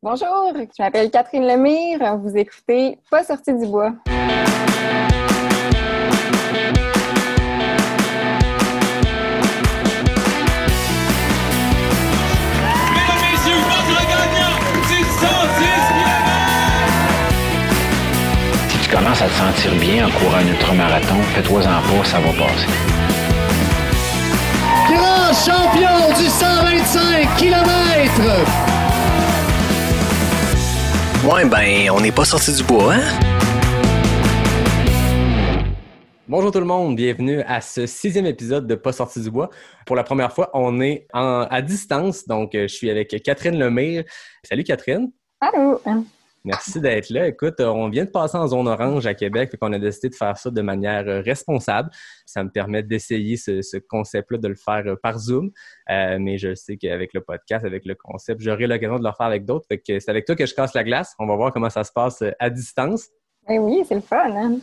Bonjour, je m'appelle Catherine Lemire. Vous écoutez Pas sorti du bois. Si tu commences à te sentir bien en courant un ultramarathon, fais-toi-en pas, ça va passer. Grand champion du 125 km! Ouais, ben, on n'est pas sorti du bois, hein? Bonjour tout le monde, bienvenue à ce 6e épisode de Pas sorti du bois. Pour la première fois, on est à distance, donc je suis avec Catherine Lemire. Salut Catherine! Allô! Merci d'être là. Écoute, on vient de passer en zone orange à Québec, fait qu'on a décidé de faire ça de manière responsable. Ça me permet d'essayer ce concept-là, de le faire par Zoom. Mais je sais qu'avec le podcast, avec le concept, j'aurai l'occasion de le faire avec d'autres. Fait que c'est avec toi que je casse la glace. On va voir comment ça se passe à distance. Ben oui, c'est le fun, hein?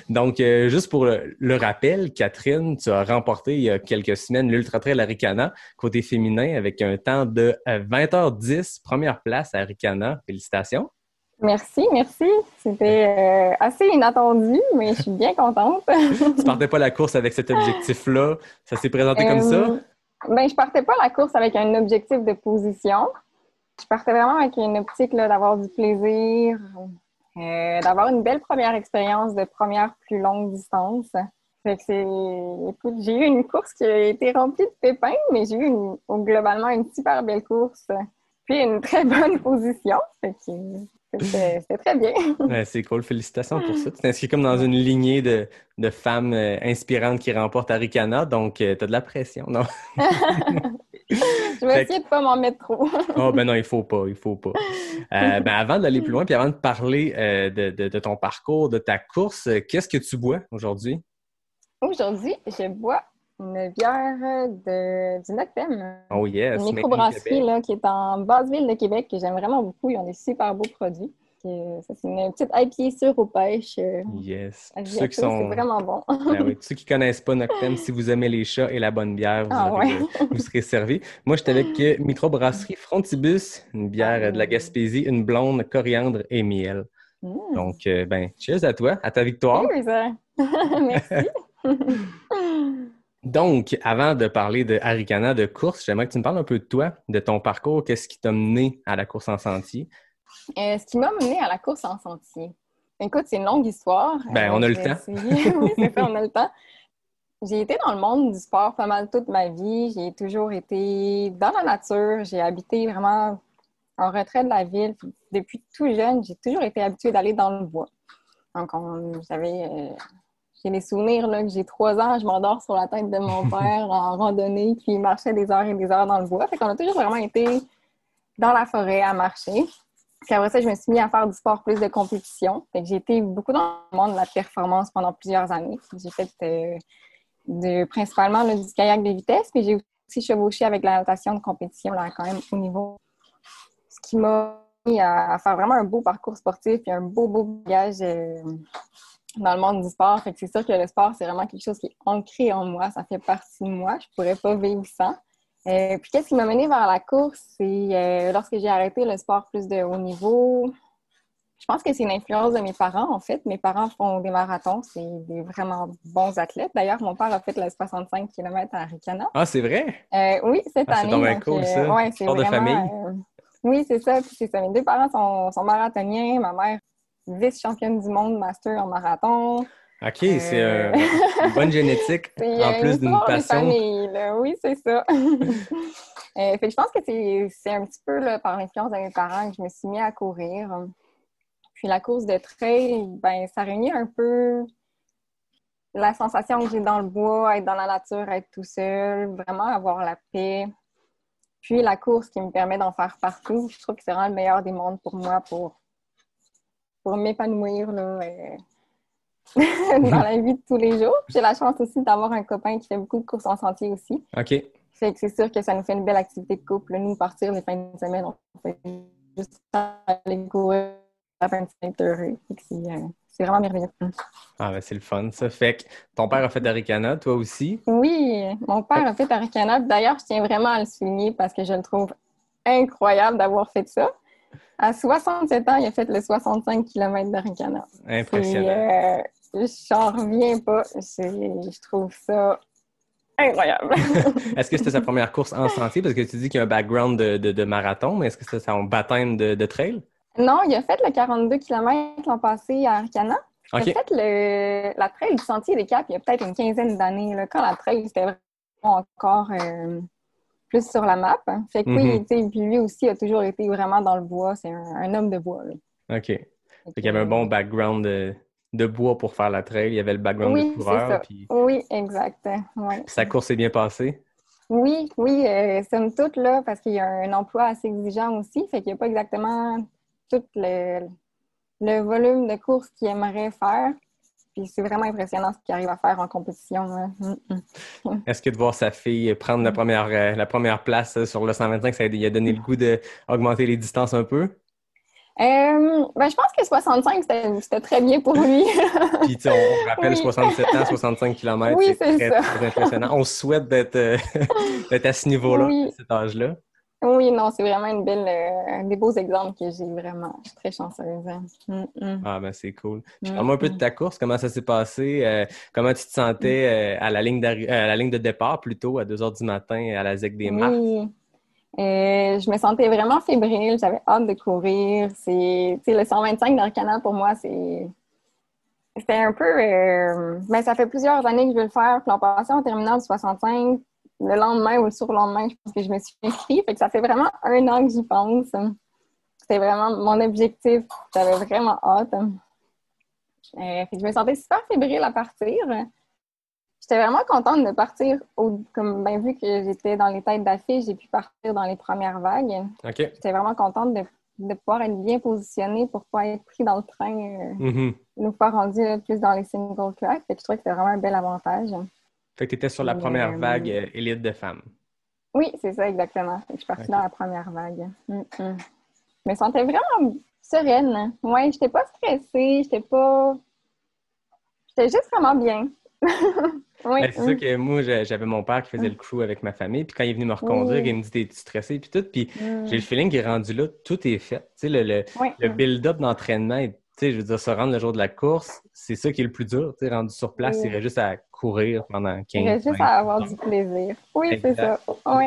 Donc, juste pour le rappel, Catherine, tu as remporté il y a quelques semaines l'Ultra Trail Arikana, côté féminin, avec un temps de 20h10, première place à Arikana. Félicitations! Merci. C'était assez inattendu, mais je suis bien contente. Tu partais pas la course avec cet objectif-là? Ça s'est présenté comme ça? Ben, je partais pas la course avec un objectif de position. Je partais vraiment avec une optique là, d'avoir du plaisir, d'avoir une belle première expérience de première plus longue distance. Fait que écoute, j'ai eu une course qui a été remplie de pépins, mais j'ai eu globalement une super belle course, puis une très bonne position. Fait que c'était très bien. Ouais, c'est cool. Félicitations pour ça. Tu t'inscris comme dans une lignée de femmes inspirantes qui remportent Arikana, donc tu as de la pression, non? Je vais essayer de pas m'en mettre trop. Oh, ben non, il faut pas. Ben avant d'aller plus loin, puis avant de parler de ton parcours, de ta course, qu'est-ce que tu bois aujourd'hui? Aujourd'hui, je bois une bière du Noctem. Oh yes! Une microbrasserie là, qui est en basse ville de Québec, que j'aime vraiment beaucoup. Ils ont des super beaux produits. Ça, c'est une petite IPA sûre aux pêches. Yes! C'est vraiment bon. Ben oui, tous ceux qui ne connaissent pas Noctem, si vous aimez les chats et la bonne bière, vous serez servis. Moi, j'étais avec microbrasserie Frontibus, une bière de la Gaspésie, une blonde, coriandre et miel. Donc, ben, cheers à toi, à ta victoire. Cheers! Merci! Donc, avant de parler de Arikana, de course, j'aimerais que tu me parles un peu de toi, de ton parcours, qu'est-ce qui t'a mené à la course en sentier? Ce qui m'a mené à la course en sentier. Écoute, c'est une longue histoire. Ben, on a le temps. Oui, c'est ça, on a le temps. J'ai été dans le monde du sport pas mal toute ma vie. J'ai toujours été dans la nature. J'ai habité vraiment en retrait de la ville. Depuis tout jeune, j'ai toujours été habituée d'aller dans le bois. Donc, j'ai des souvenirs là, que j'ai 3 ans, je m'endors sur la tête de mon père en randonnée, puis il marchait des heures et des heures dans le bois. Fait qu'on a toujours vraiment été dans la forêt à marcher. Puis après ça, je me suis mis à faire du sport plus de compétition. Fait que j'ai été beaucoup dans le monde de la performance pendant plusieurs années. J'ai fait principalement là, du kayak de vitesse, puis j'ai aussi chevauché avec la natation de compétition là, quand même au niveau. Ce qui m'a mis à faire vraiment un beau parcours sportif et un beau bagage dans le monde du sport. Fait que c'est sûr que le sport, c'est vraiment quelque chose qui est ancré en moi. Ça fait partie de moi. Je pourrais pas vivre sans. Puis qu'est-ce qui m'a menée vers la course? C'est lorsque j'ai arrêté le sport plus de haut niveau. Je pense que c'est une influence de mes parents, en fait. Mes parents font des marathons. C'est des vraiment bons athlètes. D'ailleurs, mon père a fait le 65 km à Arikana. Ah, c'est vrai? Oui, cette année. C'est vraiment cool, ça. Ouais, c'est sport de vraiment, famille. Oui, c'est ça. Puis c'est ça. Mes 2 parents sont marathoniens. Ma mère, vice-championne du monde master en marathon. OK, c'est une bonne génétique, en plus d'une passion. Famille, là. Oui, c'est ça. Fait que je pense que c'est un petit peu là, par l'influence de mes parents que je me suis mis à courir. Puis la course de trail, ben ça réunit un peu la sensation que j'ai dans le bois, être dans la nature, être tout seul, vraiment avoir la paix. Puis la course qui me permet d'en faire partout. Je trouve que c'est vraiment le meilleur des mondes pour moi, pour m'épanouir là, dans la vie de tous les jours. J'ai la chance aussi d'avoir un copain qui fait beaucoup de courses en sentier aussi. OK. Fait que c'est sûr que ça nous fait une belle activité de couple. Nous, partir les fins de semaine, on fait juste aller courir à 25 heureux. C'est vraiment merveilleux. Ah ben c'est le fun, ça. Fait que ton père a fait Arikana, toi aussi? Oui, mon père a fait Arikana. D'ailleurs, je tiens vraiment à le souligner parce que je le trouve incroyable d'avoir fait ça. À 67 ans, il a fait le 65 km d'Arikana. Impressionnant. J'en reviens pas. Je trouve ça incroyable. Est-ce que c'était sa première course en sentier? Parce que tu dis qu'il y a un background de marathon, mais est-ce que c'était son baptême de trail? Non, il a fait le 42 km l'an passé à Arikana. OK. Il a fait la trail du Sentier des Caps il y a peut-être une quinzaine d'années, là, quand la trail, c'était vraiment encore plus sur la map. Fait que oui, tu sais, puis lui aussi a toujours été vraiment dans le bois. C'est un homme de bois, là. OK. Fait qu'il y avait un bon background de bois pour faire la trail. Il y avait le background de coureur. C'est ça. Puis... Oui, exact. Ouais. Puis sa course s'est bien passée? Oui, somme toute, là, parce qu'il y a un emploi assez exigeant aussi. Fait qu'il n'y a pas exactement tout le volume de courses qu'il aimerait faire. Puis c'est vraiment impressionnant ce qu'il arrive à faire en compétition. Est-ce que de voir sa fille prendre la première place sur le 125, ça lui a donné le goût d'augmenter les distances un peu? Je pense que 65, c'était très bien pour lui. Puis on rappelle 67 ans, 65 km, oui, c'est très, très impressionnant. On souhaite d'être à ce niveau-là, à cet âge-là. Oui, non, c'est vraiment des beaux exemples que j'ai vraiment. Je suis très chanceuse. Ah, ben c'est cool. Puis parle-moi un peu de ta course, comment ça s'est passé, comment tu te sentais à la ligne de départ, plutôt, à 2 heures du matin, à la ZEC des Martres? Oui. Je me sentais vraiment fébrile, j'avais hâte de courir. Le 125 d'Arikana, pour moi, c'était un peu... ça fait plusieurs années que je veux le faire. Puis l'an passé, en terminant le 65, le lendemain ou le surlendemain, je pense que je me suis inscrite. Fait que ça fait vraiment 1 an que j'y pense. C'était vraiment mon objectif. J'avais vraiment hâte. Fait que je me sentais super fébrile à partir. J'étais vraiment contente de partir, vu que j'étais dans les têtes d'affiche, j'ai pu partir dans les premières vagues. Okay. J'étais vraiment contente de pouvoir être bien positionnée pour pas être pris dans le train, nous faire rendu plus dans les single tracks. Fait que je trouvais que c'était vraiment un bel avantage. Fait que tu étais sur la première vague élite de femmes. Oui, c'est ça, exactement. Fait que je suis partie dans la première vague. Je me sentais vraiment sereine. Ouais, j'étais pas stressée, j'étais juste vraiment bien. Oui. C'est ça que moi, j'avais mon père qui faisait le crew avec ma famille, puis quand il est venu me reconduire, il me dit « T'es-tu stressé? » puis tout, puis j'ai le feeling qu'il est rendu là, tout est fait. Tu sais, le build-up d'entraînement, tu sais, je veux dire, se rendre le jour de la course, c'est ça qui est le plus dur. Tu sais, rendu sur place, il reste juste à courir pendant 15 minutes. Il reste juste à avoir du plaisir. Oui, c'est ça. Oui.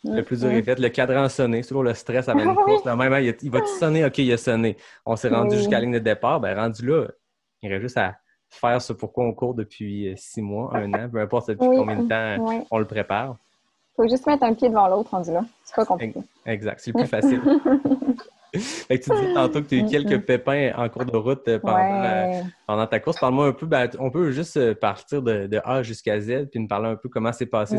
Le plus dur est fait. Le cadran a sonné. C'est toujours le stress avant une course. Là, même, il va-tu sonner? OK, il a sonné. On s'est rendu jusqu'à la ligne de départ. Ben, rendu là, il reste juste à faire ce pourquoi on court depuis 6 mois, 1 an, peu importe depuis combien de temps on le prépare. Il faut juste mettre un pied devant l'autre rendu là. C'est pas compliqué. Exact. C'est le plus facile. Fait que tu dis tantôt que tu as eu quelques pépins en cours de route pendant ta course. Parle-moi un peu, on peut juste partir de A jusqu'à Z puis nous parler un peu comment s'est passée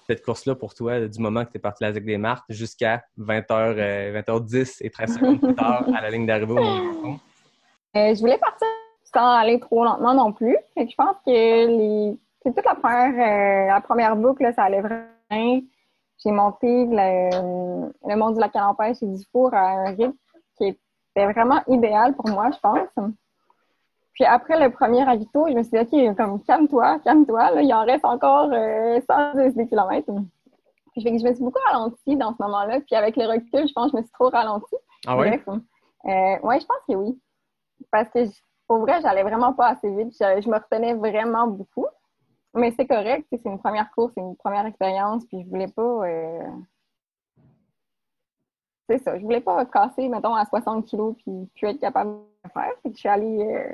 cette course-là pour toi, du moment que tu es parti à la ZEC des Martres jusqu'à 20h10 et 13 secondes plus tard à la ligne d'arrivée au Mont-Laurent. Je voulais partir sans aller trop lentement non plus. Fait que je pense que c'est toute la première boucle, là, ça allait vraiment bien. J'ai monté le mont du Lac-à-l'Empêche et du Four à un rythme qui était vraiment idéal pour moi, je pense. Puis après le premier ravito, je me suis dit, OK, comme calme-toi, là, il en reste encore 110 km. Puis je me suis beaucoup ralentie dans ce moment-là. Puis avec le recul, je pense que je me suis trop ralentie. Ah ouais? Bref, je pense que oui. Parce que pour vrai, j'allais vraiment pas assez vite. Je me retenais vraiment beaucoup. Mais c'est correct, c'est une première course, c'est une première expérience, puis je voulais pas... C'est ça, je voulais pas casser, mettons, à 60 kilos puis être capable de le faire. Fait que je suis allée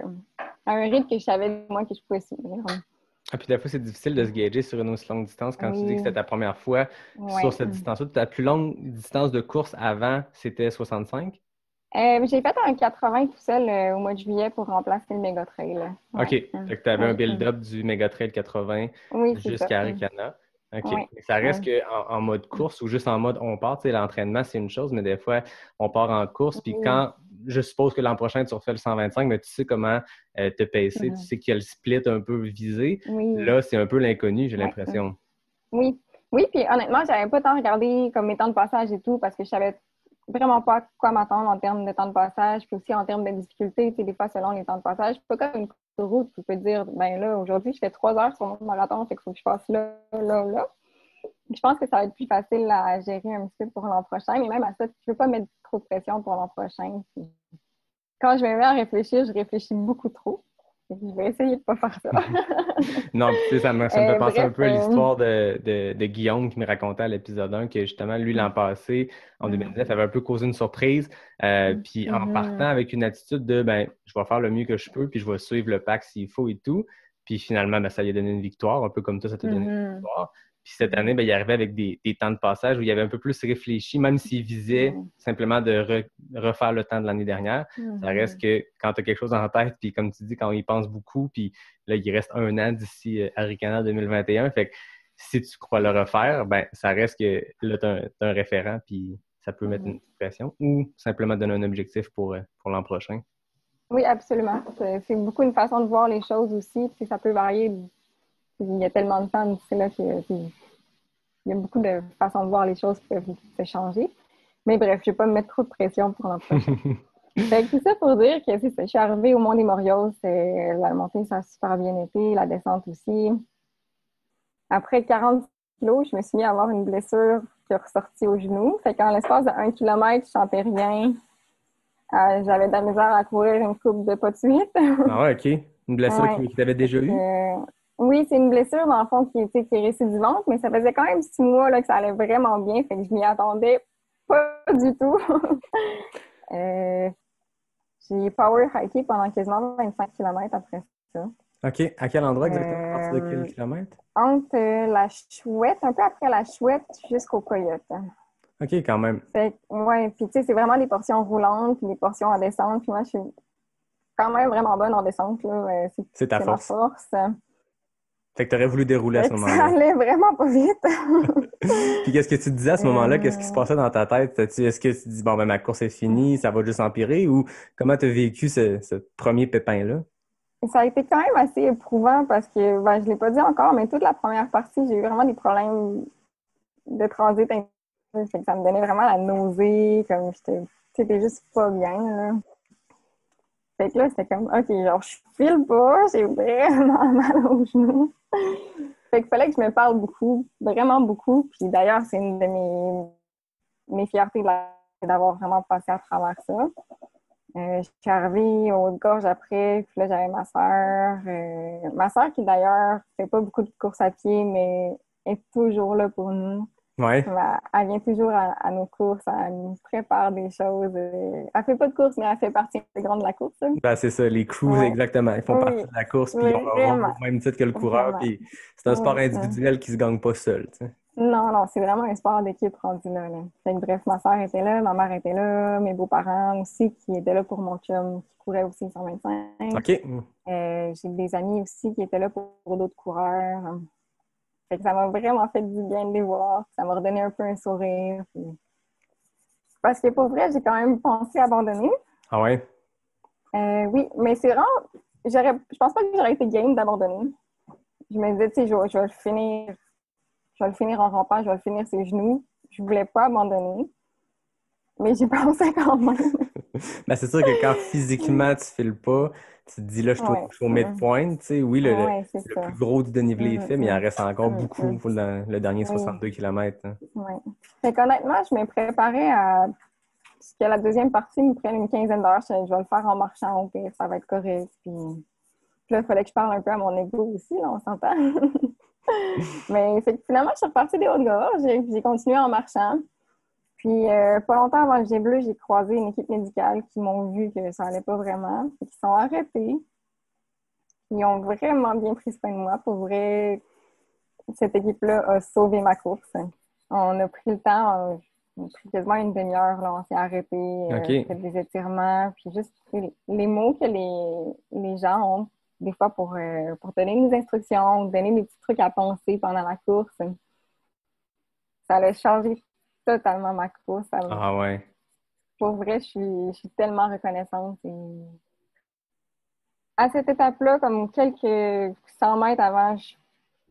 à un rythme que je savais, moi, que je pouvais suivre. Ah, puis des fois, c'est difficile de se gager sur une aussi longue distance quand tu dis que c'était ta première fois sur cette distance-là. Ta plus longue distance de course avant, c'était 65? J'ai fait un 80 tout seul au mois de juillet pour remplacer le Méga Trail. OK. Fait que tu avais un build-up du Méga Trail 80 jusqu'à Arikana. OK. Ça reste qu'en mode course ou juste en mode on part, tu sais, l'entraînement, c'est une chose, mais des fois, on part en course. Puis quand, je suppose que l'an prochain, tu refais le 125, mais tu sais comment te pacer, tu sais qu'il y a le split un peu visé. Là, c'est un peu l'inconnu, j'ai l'impression. Oui, puis honnêtement, j'avais pas tant regardé comme mes temps de passage et tout parce que je savais vraiment pas quoi m'attendre en termes de temps de passage, puis aussi en termes de difficulté, tu sais, des fois selon les temps de passage. C'est pas comme une course de route, tu peux dire, ben là, aujourd'hui, je fais 3 heures sur mon marathon, fait qu'il faut que je passe là. Je pense que ça va être plus facile à gérer un petit peu pour l'an prochain, mais même à ça, je ne veux pas mettre trop de pression pour l'an prochain. Puis, quand je me mets à réfléchir, je réfléchis beaucoup trop. Je vais essayer de ne pas faire ça. Non, puis tu sais, ça me fait penser un Bref, peu à l'histoire de Guillaume qui me racontait à l'épisode 1 que justement, lui, l'an passé, en 2019, avait un peu causé une surprise. Puis en partant avec une attitude de ben, je vais faire le mieux que je peux, puis je vais suivre le pack s'il faut et tout. Puis finalement, ben, ça lui a donné une victoire, un peu comme toi, ça t'a donné une victoire. Puis cette année, ben, il arrivait avec des temps de passage où il avait un peu plus réfléchi, même s'il visait simplement de refaire le temps de l'année dernière. Ça reste que quand tu as quelque chose en tête, puis comme tu dis, quand on y pense beaucoup, puis là, il reste 1 an d'ici Arikana 2021. Fait que si tu crois le refaire, ben ça reste que là, tu as un référent, puis ça peut mettre une pression ou simplement donner un objectif pour l'an prochain. Oui, absolument. C'est beaucoup une façon de voir les choses aussi, puis ça peut varier. Il y a tellement de temps d'ici là qu'il y a beaucoup de façons de voir les choses qui peuvent se changer. Mais bref, je ne vais pas me mettre trop de pression pour l'an prochain. Fait que tout ça pour dire que c'est ça. Je suis arrivée au Mont des Morios, la montée, ça a super bien été, la descente aussi. Après 40 kilos, je me suis mis à avoir une blessure qui est ressortie au genou. Fait qu'en l'espace de 1 kilomètre, je sentais rien. J'avais de la misère à courir une coupe de pas de suite. Ah ouais, OK. Une blessure qui t'avait déjà eue? Oui, c'est une blessure, dans le fond, qui est récidivante, mais ça faisait quand même 6 mois là, que ça allait vraiment bien. Fait que je m'y attendais pas du tout. J'ai power hiké pendant quasiment 25 km après ça. OK. À quel endroit exactement? À partir de quel kilomètre? Entre la Chouette, un peu après la Chouette, jusqu'au Coyote. OK, quand même. Ouais, puis tu sais, c'est vraiment des portions roulantes, puis des portions en descente. Puis moi, je suis quand même vraiment bonne en descente, là. C'est ta force. Ma force. Fait que t'aurais voulu dérouler à ce moment-là. Ça allait vraiment pas vite. Puis qu'est-ce que tu te disais à ce moment-là? Qu'est-ce qui se passait dans ta tête? Est-ce que tu te dis, bon, ben ma course est finie, ça va juste empirer? Ou comment tu as vécu ce premier pépin-là? Ça a été quand même assez éprouvant parce que, ben, je l'ai pas dit encore, mais toute la première partie, j'ai eu vraiment des problèmes de transit. Fait que ça me donnait vraiment la nausée, comme j'étais juste pas bien, là. Fait que là, c'était comme, OK, genre, je file pas, j'ai vraiment mal aux genoux. Fait qu'il fallait que je me parle beaucoup, vraiment beaucoup. Puis d'ailleurs, c'est une de mes fiertés d'avoir vraiment passé à travers ça. Je suis arrivée aux Hautes-Gorges après, puis là, j'avais ma sœur. Ma sœur qui, d'ailleurs, fait pas beaucoup de courses à pied, mais est toujours là pour nous. Ouais. Elle vient toujours à nos courses, elle nous prépare des choses. Elle fait pas de course, mais elle fait partie intégrante de la course. Ben, c'est ça, les crews, exactement. Ils font partie de la course, puis ils ont leur rôle au même titre que le coureur. Puis c'est un sport individuel qui se gagne pas seul. Tu sais. Non, c'est vraiment un sport d'équipe rendu là. Fait que, bref, ma soeur était là, ma mère était là, mes beaux-parents aussi qui étaient là pour mon chum, qui courait aussi 125. OK. J'ai des amis aussi qui étaient là pour d'autres coureurs. Fait que ça m'a vraiment fait du bien de les voir. Ça m'a redonné un peu un sourire. Puis... Parce que pour vrai, j'ai quand même pensé abandonner. Ah ouais? Oui, mais c'est vraiment... Je pense pas que j'aurais été game d'abandonner. Je me disais, tu sais, je vais le finir. Je vais le finir en rampant, je vais le finir ses genoux. Je voulais pas abandonner. Mais j'y pensais quand même. Ben, c'est sûr que quand physiquement tu files pas, tu te dis là, je suis au midpoint. Tu sais, oui, le plus gros du dénivelé est fait, mais il en reste encore beaucoup pour le dernier 62 km. Hein. Oui. Fait qu'honnêtement, je me préparais à ce que la deuxième partie me prenne une quinzaine d'heures. Je vais le faire en marchant au pire, ça va être correct. Puis là, il fallait que je parle un peu à mon ego aussi, là, on s'entend. Mais fait que finalement, je suis repartie des Hautes-Gorges. J'ai continué en marchant. Puis, pas longtemps avant le Jet Bleu, j'ai croisé une équipe médicale qui m'ont vu que ça allait pas vraiment. Ils sont arrêtés. Ils ont vraiment bien pris soin de moi. Pour vrai, cette équipe-là a sauvé ma course. On a pris le temps, on a pris quasiment une demi-heure. Là, on s'est arrêté, fait des étirements. Puis juste les mots que les gens ont, des fois, pour donner des instructions, donner des petits trucs à penser pendant la course. Ça a changé totalement ma course. Ah ouais. Pour vrai, je suis tellement reconnaissante. Et... À cette étape-là, comme quelques 100 mètres avant, je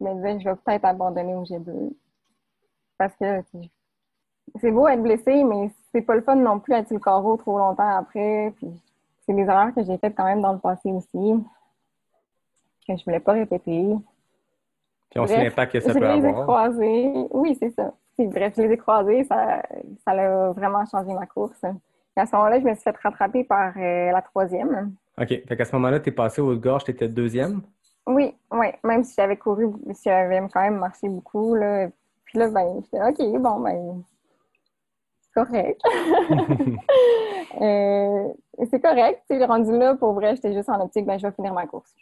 me disais je vais peut-être abandonner au G2. Parce que c'est beau être blessé, mais c'est pas le fun non plus être sur le carreau trop longtemps après. Puis c'est des erreurs que j'ai faites quand même dans le passé aussi, que je voulais pas répéter. Puis on sait Bref, l'impact que ça je peut les ai avoir. croisés. Oui, c'est ça. Bref, je les ai croisés. Ça a vraiment changé ma course. Et à ce moment-là, je me suis fait rattraper par la troisième. OK. Fait qu'à ce moment-là, t'es passé aux gorges, t'étais deuxième? Oui, oui. Même si j'avais couru, si j'avais quand même marché beaucoup, là. Puis là, ben, j'étais OK, bon, ben, correct. C'est correct. Tu sais, rendu là, pour vrai, j'étais juste en optique, ben, je vais finir ma course.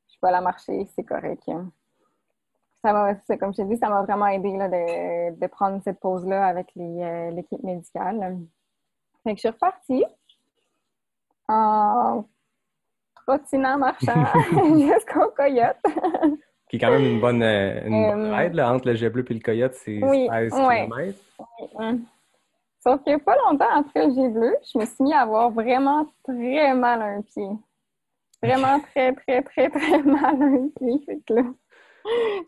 Je vais la marcher, c'est correct. Comme je t'ai dit, ça m'a vraiment aidé là, de prendre cette pause-là avec l'équipe médicale. Fait que je suis repartie en trottinant, marchant jusqu'au Coyote. Qui est quand même une bonne Euh, ride, là, entre le jet bleu et le coyote, c'est oui, 16 ouais. km. Sauf que pas longtemps après le jet bleu, je me suis mis à avoir vraiment très mal à un pied. Vraiment très, très, très, très mal à un pied. Fait que là,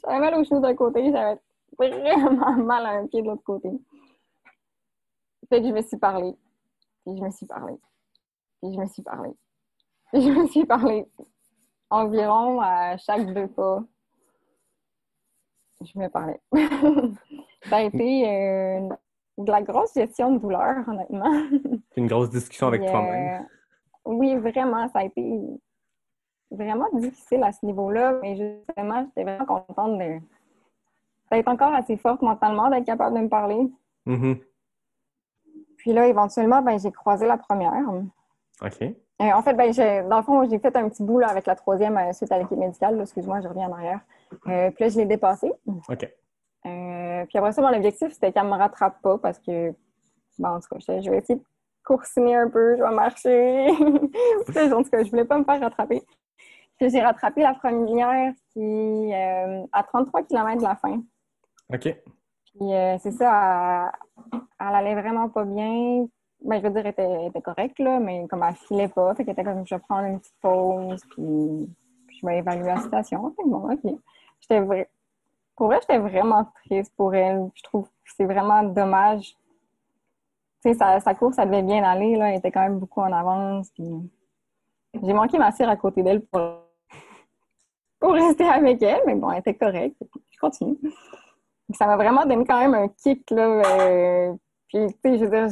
j'avais mal au genou d'un côté, j'avais vraiment mal à un pied de l'autre côté. Fait que je me suis parlé, puis je me suis parlé, puis je me suis parlé, puis je me suis parlé. Environ à chaque 2 pas, je me parlais. Ça a été de la grosse gestion de douleur, honnêtement. C'est une grosse discussion avec Puis, toi-même. oui, vraiment, ça a été vraiment difficile à ce niveau-là, mais justement, j'étais vraiment contente d'être encore assez forte mentalement, d'être capable de me parler. Mhm. Puis là, éventuellement, ben, j'ai croisé la première. OK. En fait, ben, dans le fond, j'ai fait un petit bout là, avec la troisième suite à l'équipe médicale. Là, excuse-moi, je reviens en arrière. Puis là, je l'ai dépassée. OK. Puis après ça, mon objectif, c'était qu'elle ne me rattrape pas parce que, bon, en tout cas, je vais essayer de coursiner un peu, je vais marcher. En tout cas, je voulais pas me faire rattraper. Puis j'ai rattrapé la première qui à 33 km de la fin. OK. Puis c'est ça, elle allait vraiment pas bien. Ben, je veux dire, elle était correcte, là, mais comme elle filait pas, fait qu'elle était comme, je vais prendre une petite pause, puis je vais évaluer la situation. Fait que bon, OK. Pour vrai, j'étais vraiment triste pour elle. Je trouve que c'est vraiment dommage. Tu sais, sa course, ça devait bien aller, là. Elle était quand même beaucoup en avance, puis j'ai manqué ma cire à côté d'elle pour rester avec elle, mais bon, elle était correcte. Je continue. Ça m'a vraiment donné quand même un kick, là. Puis, tu sais, je veux dire,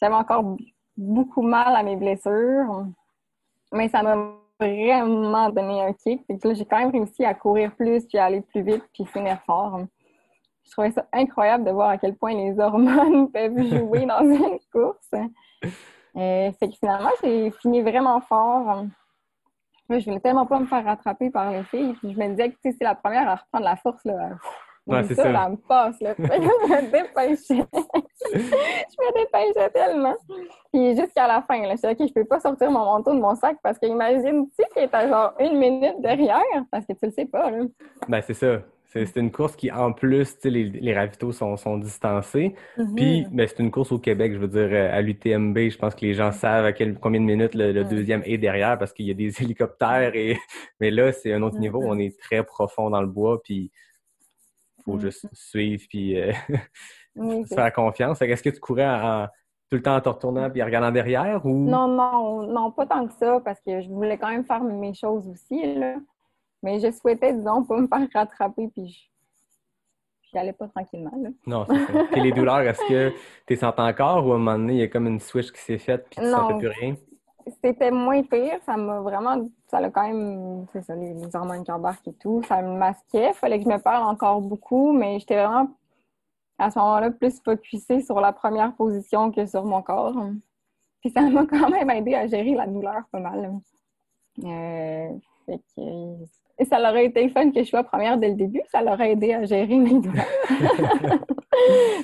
j'avais encore beaucoup mal à mes blessures, mais ça m'a vraiment donné un kick. Puis là, j'ai quand même réussi à courir plus, puis à aller plus vite, puis finir fort. Je trouvais ça incroyable de voir à quel point les hormones peuvent jouer dans une course. Fait que finalement, j'ai fini vraiment fort. Là, je voulais tellement pas me faire rattraper par les filles. Puis je me disais que c'est la première à reprendre la force. Là. Ouais, Oublie c'est ça, ça. là, elle me passe. Là. Fait que je me dépêchais. Je me dépêchais tellement. Puis jusqu'à la fin, là, je disais, OK, je peux pas sortir mon manteau de mon sac parce qu'imagine-tu qu'il est à genre 1 minute derrière parce que tu le sais pas. Là. Ben, c'est ça. C'est une course qui, en plus, tu sais, les ravitaux sont distancés. Puis, ben, c'est une course au Québec, je veux dire, à l'UTMB, je pense que les gens savent combien de minutes le deuxième est derrière parce qu'il y a des hélicoptères. Mais là, c'est un autre niveau. On est très profond dans le bois, puis il faut juste suivre, puis Oui, se faire confiance. Fait que est-ce que tu courais tout le temps en te retournant puis en regardant derrière ou? non, non, non, pas tant que ça parce que je voulais quand même faire mes choses aussi. Là. Mais je souhaitais, disons, pas me faire rattraper puis j'y allais pas tranquillement. Là. Non, c'est ça. Puis les douleurs, est-ce que tu les sens encore ou à un moment donné, il y a comme une switch qui s'est faite puis tu sentais Non, plus rien? c'était moins pire. Ça a quand même, c'est ça, les hormones qui embarquent et tout. Ça me masquait. Il fallait que je me parle encore beaucoup, mais j'étais vraiment, à ce moment-là, plus focusée sur la première position que sur mon corps. Puis ça m'a quand même aidé à gérer la douleur pas mal. Fait que, et ça aurait été le fun que je sois première dès le début. Ça l'aurait aidé à gérer mes douleurs.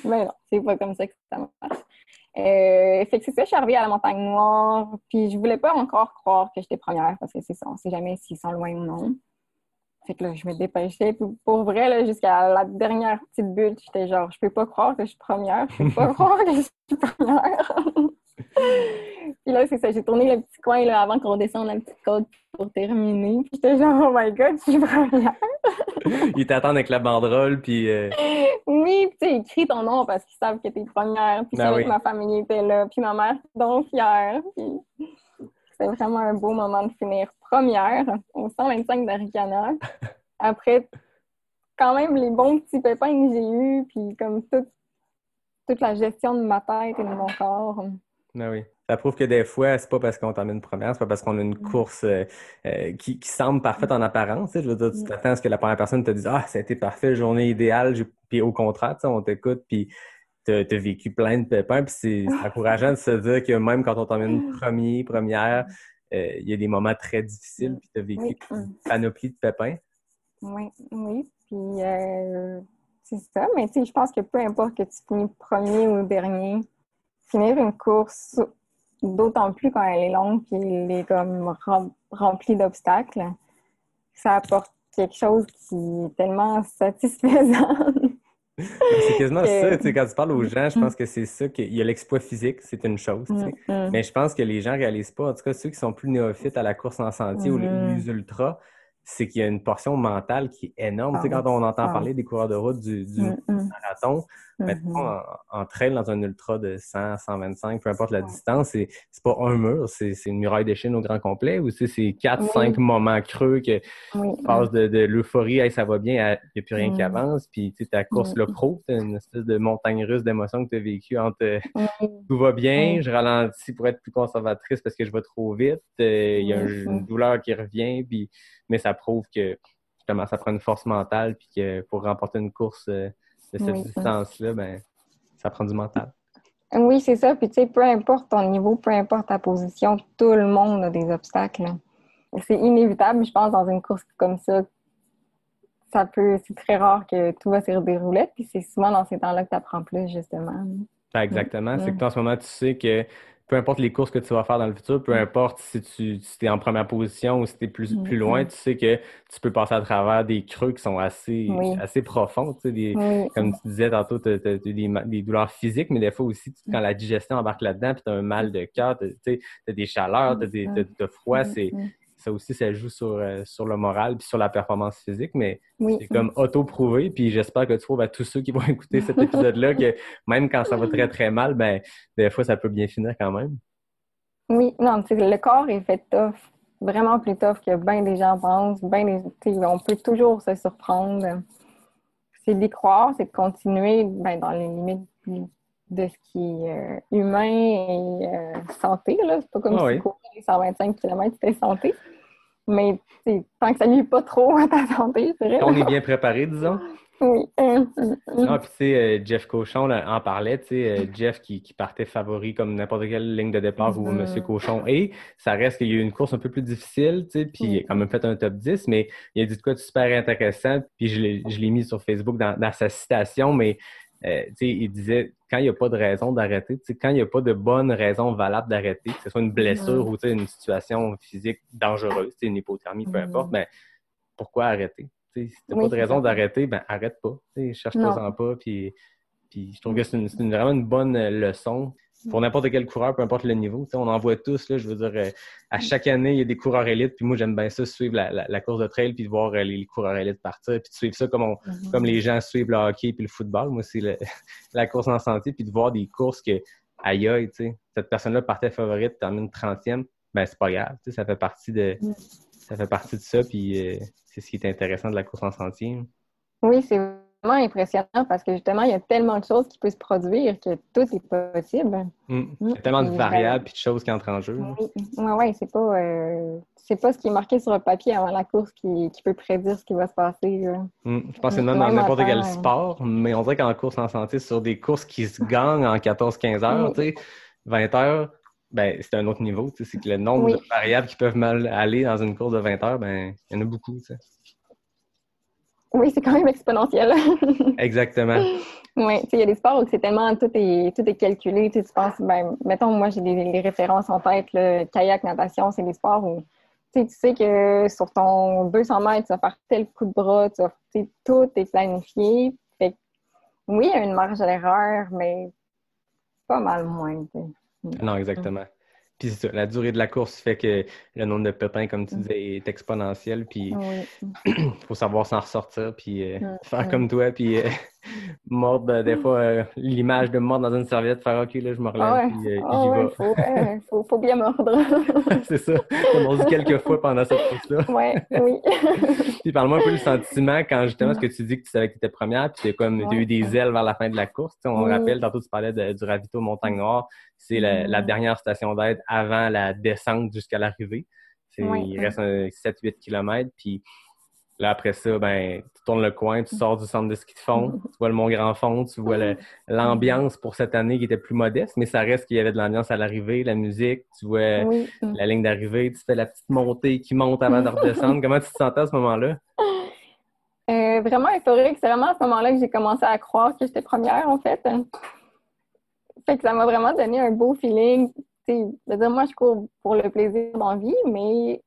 Mais non, c'est pas comme ça que ça marche. Fait que c'est ça, je suis arrivée à la Montagne Noire, puis je voulais pas encore croire que j'étais première, parce que c'est ça, on sait jamais s'ils sont loin ou non. Fait que là, je me dépêchais, puis pour vrai, là, jusqu'à la dernière petite bulle, j'étais genre, je peux pas croire que je suis première, je peux pas croire que je suis première. Puis là, c'est ça, j'ai tourné le petit coin là, avant qu'on descende la petite côte pour terminer, puis j'étais genre, oh my God, je suis première. Ils t'attendent avec la banderole, puis... Oui, puis tu sais, ils crient ton nom parce qu'ils savent que t'es première, puis ils Ah savaient oui. que ma famille était là, puis ma mère est donc fière, puis c'était vraiment un beau moment de finir première au 125 d'Aricana, après quand même les bons petits pépins que j'ai eus, puis comme toute la gestion de ma tête et de mon corps. Ah oui. Ça prouve que des fois, c'est pas parce qu'on termine première, c'est pas parce qu'on a une course qui semble parfaite en apparence. Tu sais. Je veux dire, tu t'attends à ce que la première personne te dise ah, ça a été parfait, journée idéale. Puis au contraire, tu sais, on t'écoute, puis t'as vécu plein de pépins, puis c'est encourageant de se dire que même quand on termine première, il y a des moments très difficiles, puis t'as vécu une panoplie de pépins. Oui. Puis c'est ça, mais tu sais, je pense que peu importe que tu finis premier ou dernier, finir une course, d'autant plus quand elle est longue puis elle est comme remplie d'obstacles, ça apporte quelque chose qui est tellement satisfaisant. C'est quasiment ça, tu sais, quand tu parles aux gens, je pense que c'est ça, qu'il y a l'exploit physique, c'est une chose, tu sais. Mais je pense que les gens réalisent pas, en tout cas ceux qui sont plus néophytes à la course en sentier ou les ultras, c'est qu'il y a une portion mentale qui est énorme. Tu sais, quand on entend parler des coureurs de route du marathon, mettons en trail dans un ultra de 100, 125, peu importe la distance, c'est pas un mur, c'est une muraille de Chine au grand complet, ou c'est 4-5 moments creux que tu passes de l'euphorie, hey, ça va bien, il n'y a plus rien qui avance, puis tu sais, ta course le pro, t'as une espèce de montagne russe d'émotions que tu as vécu entre tout va bien, je ralentis pour être plus conservatrice parce que je vais trop vite, il y a une douleur qui revient, mais ça prouve que justement ça prend une force mentale, puis que pour remporter une course de cette distance-là, ben ça prend du mental. Oui, c'est ça. Puis tu sais, peu importe ton niveau, peu importe ta position, tout le monde a des obstacles. C'est inévitable, je pense, dans une course comme ça. C'est très rare que tout va sur des roulettes, puis c'est souvent dans ces temps-là que tu apprends plus, justement. Exactement. C'est que toi, en ce moment, tu sais que peu importe les courses que tu vas faire dans le futur, peu importe si tu es en première position ou si tu es plus loin, tu sais que tu peux passer à travers des creux qui sont assez profonds. Tu sais, comme tu disais tantôt, tu as des douleurs physiques, mais des fois aussi, quand la digestion embarque là-dedans, puis tu as un mal de cœur, tu as des chaleurs, tu as froid, ça aussi, ça joue sur le moral puis sur la performance physique, mais c'est comme auto-prouvé. Puis j'espère que tu trouves à tous ceux qui vont écouter cet épisode-là que même quand ça va très, très mal, ben des fois, ça peut bien finir quand même. Oui, non, le corps est fait tough, vraiment plus tough que bien des gens pensent. On peut toujours se surprendre. C'est d'y croire, c'est de continuer dans les limites de ce qui est humain et santé. Là. C'est pas comme si courir les 125 km, c'était santé. Mais tant que ça nuit pas trop à ta santé, c'est vrai. On est bien préparé, disons. Oui. Non, puis tu sais, Jeff Cochon en parlait, tu sais, Jeff qui partait favori comme n'importe quelle ligne de départ où Monsieur Cochon est. Ça reste qu'il y a eu une course un peu plus difficile, tu sais, puis il a quand même fait un top 10, mais il a dit de quoi de super intéressant, puis je l'ai mis sur Facebook dans sa citation, mais tu sais, il disait, quand il n'y a pas de raison d'arrêter, tu sais, quand il n'y a pas de bonne raison valable d'arrêter, que ce soit une blessure ou tu sais, une situation physique dangereuse, tu sais, une hypothermie, peu importe, mais pourquoi arrêter? T'sais, si tu n'as pas de raison d'arrêter, ben arrête pas. Cherche-toi-en pas. Puis je trouve que c'est vraiment une bonne leçon pour n'importe quel coureur, peu importe le niveau. On en voit tous, là, je veux dire, à chaque année, il y a des coureurs élites. Puis moi, j'aime bien ça, suivre la course de trail, puis de voir les coureurs élites partir, puis de suivre ça comme les gens suivent le hockey puis le football. Moi, c'est la course en sentier, puis de voir des courses que, aïe, cette personne-là partait favorite, termine 30e, ben c'est pas grave. Ça fait partie de ça, puis c'est ce qui est intéressant de la course en sentier. Oui, c'est vraiment impressionnant parce que justement, il y a tellement de choses qui peuvent se produire que tout est possible. Il y a tellement de variables et de choses qui entrent en jeu. Oui, c'est pas ce qui est marqué sur le papier avant la course qui peut prédire ce qui va se passer. Je pense que c'est même dans n'importe quel sport, mais on dirait qu'en course en sentier, sur des courses qui se gagnent en 14-15 heures, 20 heures, ben, c'est un autre niveau. C'est que le nombre de variables qui peuvent mal aller dans une course de 20 heures, ben, il y en a beaucoup. T'sais. Oui, c'est quand même exponentiel. Exactement. Oui, il y a des sports où c'est tellement tout est calculé. Tu penses, ben, mettons, moi, j'ai les références en tête, le kayak, natation, c'est des sports où tu sais que sur ton 200 mètres, tu vas faire tel coup de bras, tout est planifié. Fait que, oui, il y a une marge d'erreur, mais pas mal moins. Non, exactement. Puis c'est ça, la durée de la course fait que le nombre de pépins, comme tu disais, est exponentiel. Puis il faut savoir s'en ressortir, puis faire comme toi, puis Mordre, des fois, l'image de mordre dans une serviette, faire OK, là, je me Ah relève, ouais, puis ah j'y ouais, vais. faut bien mordre. C'est ça. J'ai mordu quelques fois pendant cette course-là. Ouais, oui. Puis parle-moi un peu du sentiment quand justement, ce que tu dis que tu savais que tu étais première, puis t'as eu Ouais. des ailes vers la fin de la course. Tu sais, on Oui. rappelle, tantôt tu parlais du ravito Montagne Noire. C'est la dernière station d'aide avant la descente jusqu'à l'arrivée. Oui. Il reste 7-8 kilomètres. Puis là, après ça, ben, tu tournes le coin, tu sors du centre de ski de fond, tu vois le Mont-Grand-Fond, tu vois l'ambiance pour cette année qui était plus modeste, mais ça reste qu'il y avait de l'ambiance à l'arrivée, la musique, tu vois Oui. la ligne d'arrivée, tu fais la petite montée qui monte avant de redescendre. Comment tu te sentais à ce moment-là? Vraiment euphorique. C'est vraiment à ce moment-là que j'ai commencé à croire que j'étais première, en fait. Fait que ça m'a vraiment donné un beau feeling. Tu sais, je veux dire, moi, je cours pour le plaisir d'envie, mais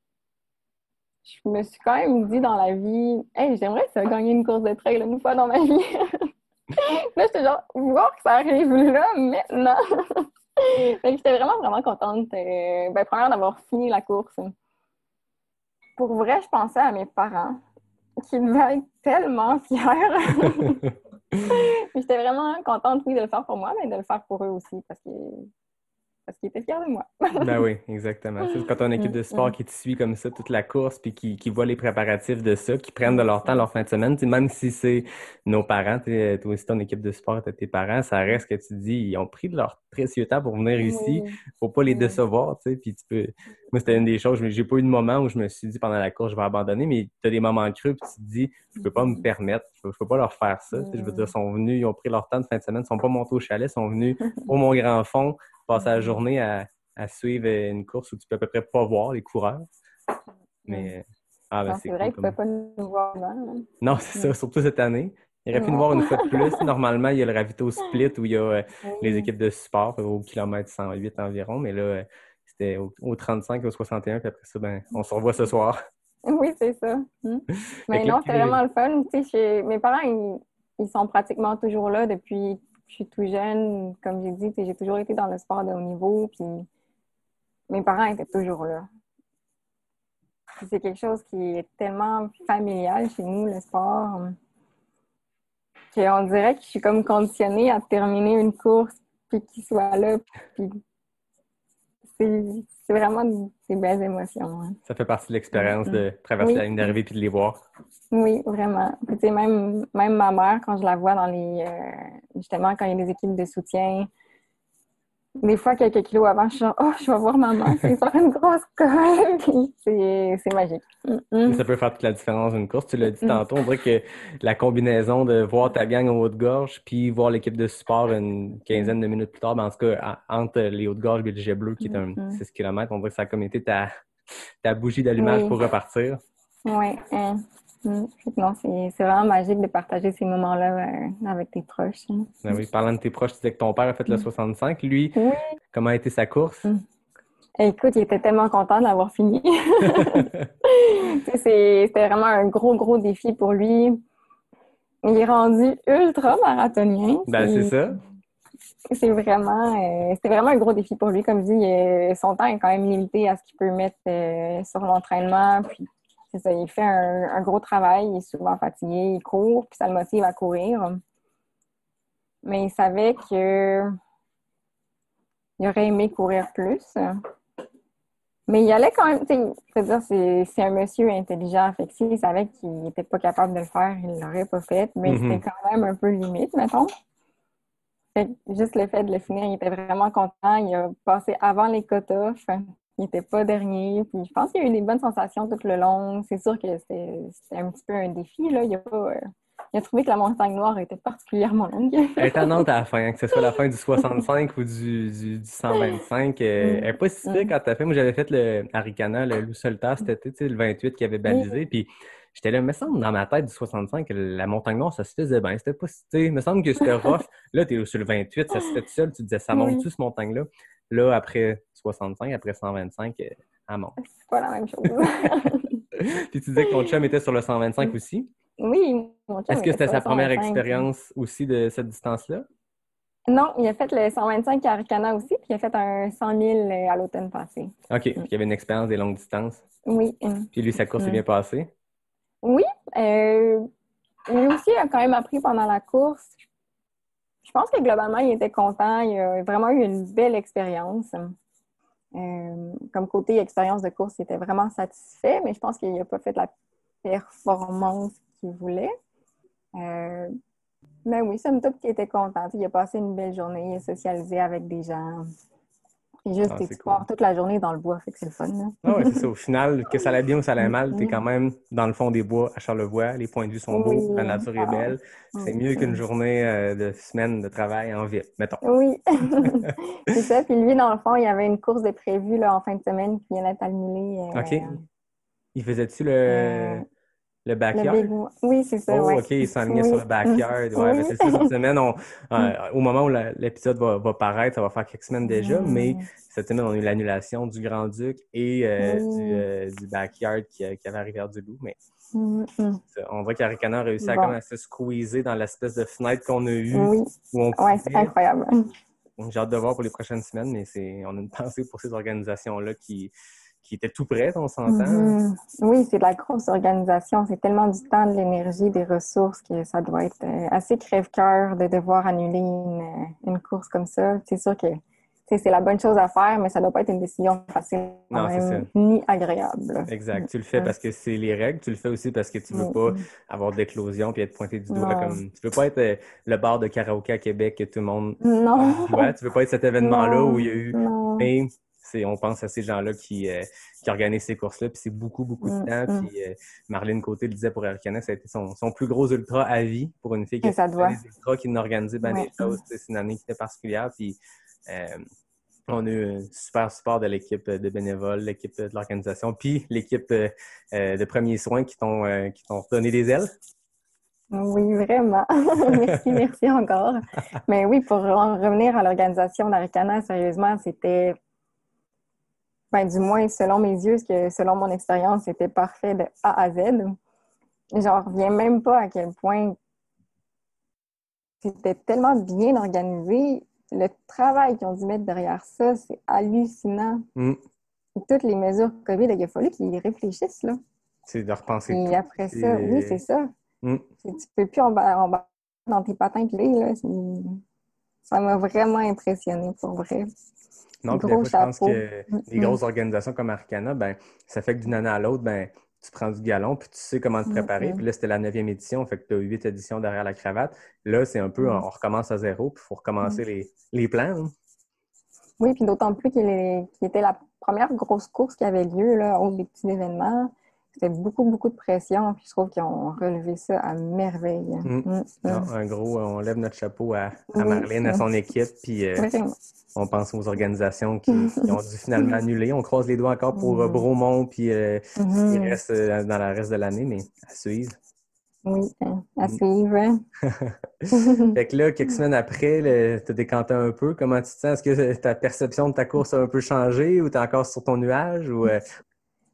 je me suis quand même dit dans la vie, hey, j'aimerais ça gagner une course de trail une fois dans ma vie. Là, j'étais genre, voir que ça arrive là, maintenant. Fait que j'étais vraiment, vraiment contente. Première d'avoir fini la course. Pour vrai, je pensais à mes parents qui devaient être tellement fiers. Puis j'étais vraiment contente, oui, de le faire pour moi, mais de le faire pour eux aussi parce qu'ils étaient fiers de moi. Ben oui, exactement. C'est quand on a une équipe de sport qui te suit comme ça toute la course, puis qui voit les préparatifs de ça, qui prennent de leur temps, leur fin de semaine, même si c'est nos parents, toi aussi ton équipe de sport, t'as tes parents, ça reste que tu dis, ils ont pris de leur précieux temps pour venir ici, faut pas les décevoir, tu sais, puis tu peux... Moi, c'était une des choses, j'ai pas eu de moment où je me suis dit pendant la course, je vais abandonner, mais t'as des moments creux, puis tu te dis, je peux pas me permettre, je peux pas leur faire ça, je veux dire, ils sont venus, ils ont pris leur temps de fin de semaine, ils sont pas montés au chalet, ils sont venus au Mont-Grand-Fond, passer la journée à suivre une course où tu peux à peu près pas voir les coureurs. Mais Non, c'est c'est vrai cool qu'ils ne pouvaient pas nous voir avant. Non, c'est ça, surtout cette année. Il aurait pu nous voir une fois de plus. Normalement, il y a le ravito split où il y a les équipes de support au kilomètre 108 environ, mais là, c'était au 35 et au 61, puis après ça, ben, on se revoit ce soir. Oui, c'est ça. Fait Mais que là, non, c'était vraiment le fun. Tu sais, mes parents, ils sont pratiquement toujours là depuis que je suis tout jeune. Comme j'ai dit, tu sais, j'ai toujours été dans le sport de haut niveau, puis mes parents étaient toujours là. Puis c'est quelque chose qui est tellement familial chez nous, le sport, qu'on dirait que je suis comme conditionnée à terminer une course, puis qu'ils soient là. Puis c'est vraiment des belles émotions. Hein. Ça fait partie de l'expérience de traverser la ligne d'arrivée puis de les voir. Oui, vraiment. Puis, tu sais, même ma mère, quand je la vois dans justement, quand il y a des équipes de soutien, des fois, quelques kilos avant, je suis genre, oh, je vais voir maman, c'est faire une grosse colle. Puis c'est magique. Ça peut faire toute la différence d'une course. Tu l'as dit tantôt, on dirait que la combinaison de voir ta gang au haut-de-gorge puis voir l'équipe de support une quinzaine de minutes plus tard, ben, en tout cas, entre les hauts-de-gorge et le jet bleu, qui est un 6 km, on dirait que ça a comme été ta bougie d'allumage pour repartir. Oui. Non, c'est vraiment magique de partager ces moments-là avec tes proches. Hein. Ben oui, parlant de tes proches, tu disais que ton père a fait le 65. Lui, comment a été sa course? Écoute, il était tellement content de l'avoir fini. C'était vraiment un gros, gros défi pour lui. Il est rendu ultra marathonien. Ben, c'est ça. C'était vraiment un gros défi pour lui. Comme je dis, son temps est quand même limité à ce qu'il peut mettre sur l'entraînement. Puis, c'est ça, il fait un gros travail. Il est souvent fatigué, il court, puis ça le motive à courir. Mais il savait que il aurait aimé courir plus. Mais il allait quand même, tu sais, je veux dire, c'est un monsieur intelligent. Fait que s'il savait qu'il n'était pas capable de le faire, il ne l'aurait pas fait. Mais c'était quand même un peu limite, mettons. Fait que juste le fait de le finir, il était vraiment content. Il a passé avant les cut-offs. Il n'était pas dernier. Puis je pense qu'il a eu des bonnes sensations tout le long. C'est sûr que c'était un petit peu un défi, là. Il a trouvé que la montagne noire était particulièrement longue. Elle est tannante à la fin, hein, que ce soit la fin du 65 ou du 125. Elle n'est pas si pire quand tu as fait. Moi, j'avais fait le Arikana, le loup solitaire cet été, tu sais, le 28 qui avait balisé. Puis j'étais là, il me semble, dans ma tête du 65, que la montagne noire, ça se faisait bien. C'était pas, tu sais, il me semble que c'était rough. Là, tu es sur le 28, ça se fait tout seul. Tu te disais, ça monte-tu, cette montagne-là? Là, après 65, après 125, elle monte. C'est pas la même chose. Puis tu disais que ton chum était sur le 125 aussi? Oui, mon chum. Est-ce que c'était sa première 125. expérience aussi de cette distance-là? Non, il a fait le 125 à Arikana aussi, puis il a fait un 100 000 à l'automne passé. OK, puis il y avait une expérience des longues distances. Oui. Puis lui, sa course s'est bien passée? Oui, Lui aussi a quand même appris pendant la course. Je pense que globalement, il était content. Il a vraiment eu une belle expérience. Comme côté expérience de course, il était vraiment satisfait, mais je pense qu'il n'a pas fait la performance qu'il voulait. Mais oui, somme toute, il était content. Il a passé une belle journée, il a socialisé avec des gens. Puis juste tes sports toute la journée dans le bois, fait que c'est le fun. Là. Ah ouais, c'est ça. Au final, que ça allait bien ou ça allait mal, t'es quand même dans le fond des bois à Charlevoix. Les points de vue sont beaux, la nature est belle. C'est mieux qu'une journée de semaine de travail en ville, mettons. Oui, c'est ça. Puis lui, dans le fond, il y avait une course de prévue là, en fin de semaine qui vient d'être annulée. OK. Il faisait-tu le backyard? Oui, c'est ça. Oh, ouais. OK, il s'enlignait sur le backyard. Ouais, Oui. ben c'est ça, cette semaine, au moment où l'épisode va paraître, ça va faire quelques semaines déjà, mais cette semaine, on a eu l'annulation du Grand-Duc et du backyard qui avait à Rivière-du-Loup. Mais on voit qu'Arikana a réussi à se squeezer dans l'espèce de fenêtre qu'on a eue. Oui, c'est incroyable. J'ai hâte de voir pour les prochaines semaines, mais on a une pensée pour ces organisations-là qui étaient tout prêtes, on s'entend. Oui, c'est de la grosse organisation. C'est tellement du temps, de l'énergie, des ressources que ça doit être assez crève-cœur de devoir annuler une course comme ça. C'est sûr que c'est la bonne chose à faire, mais ça doit pas être une décision facile, ni agréable. Exact. Tu le fais parce que c'est les règles. Tu le fais aussi parce que tu veux pas avoir d'éclosion puis être pointé du doigt. Comme tu veux pas être le bar de karaoké à Québec que tout le monde doit. Tu veux pas être cet événement-là où il y a eu... Mais on pense à ces gens-là qui organisent ces courses-là, puis c'est beaucoup, beaucoup de temps. Puis Marlène Côté le disait pour Arikana, ça a été son plus gros ultra à vie pour une fille qui a fait des ultras, qui n'a organisé des choses. C'est une année qui était particulière. Puis on a eu un super support de l'équipe de bénévoles, l'équipe de l'organisation, puis l'équipe de premiers soins qui t'ont donné des ailes. Oui, vraiment. Merci encore. Mais oui, pour en revenir à l'organisation d'Arikana, sérieusement, c'était... du moins, selon mes yeux, selon mon expérience, c'était parfait de A à Z. J'en reviens même pas à quel point c'était tellement bien organisé. Le travail qu'ils ont dû mettre derrière ça, c'est hallucinant. Toutes les mesures COVID, il a fallu qu'ils réfléchissent, là. C'est de repenser Et tout. après ça, oui, c'est ça. Tu peux plus embarquer dans tes patins pilés, là. Ça m'a vraiment impressionnée, pour vrai. Non, puis des fois, je pense que les grosses organisations comme Arikana, ça fait que d'une année à l'autre, tu prends du galon, puis tu sais comment te préparer. Puis là, c'était la 9e édition, fait que tu as 8 éditions derrière la cravate. Là, c'est un peu, on recommence à zéro, puis il faut recommencer les plans. Hein. Oui, puis d'autant plus qu'il était la première grosse course qui avait lieu, là, au des petits événements. C'était beaucoup, beaucoup de pression, puis je trouve qu'ils ont relevé ça à merveille. Non, un gros, on lève notre chapeau à Marlène, à son équipe, puis on pense aux organisations qui ont dû finalement annuler. On croise les doigts encore pour Bromont, puis il reste dans le reste de l'année, mais à suivre. Oui, à suivre. Fait que là, quelques semaines après, tu as décanté un peu. Comment tu te sens? Est-ce que ta perception de ta course a un peu changé ou tu es encore sur ton nuage? Ou,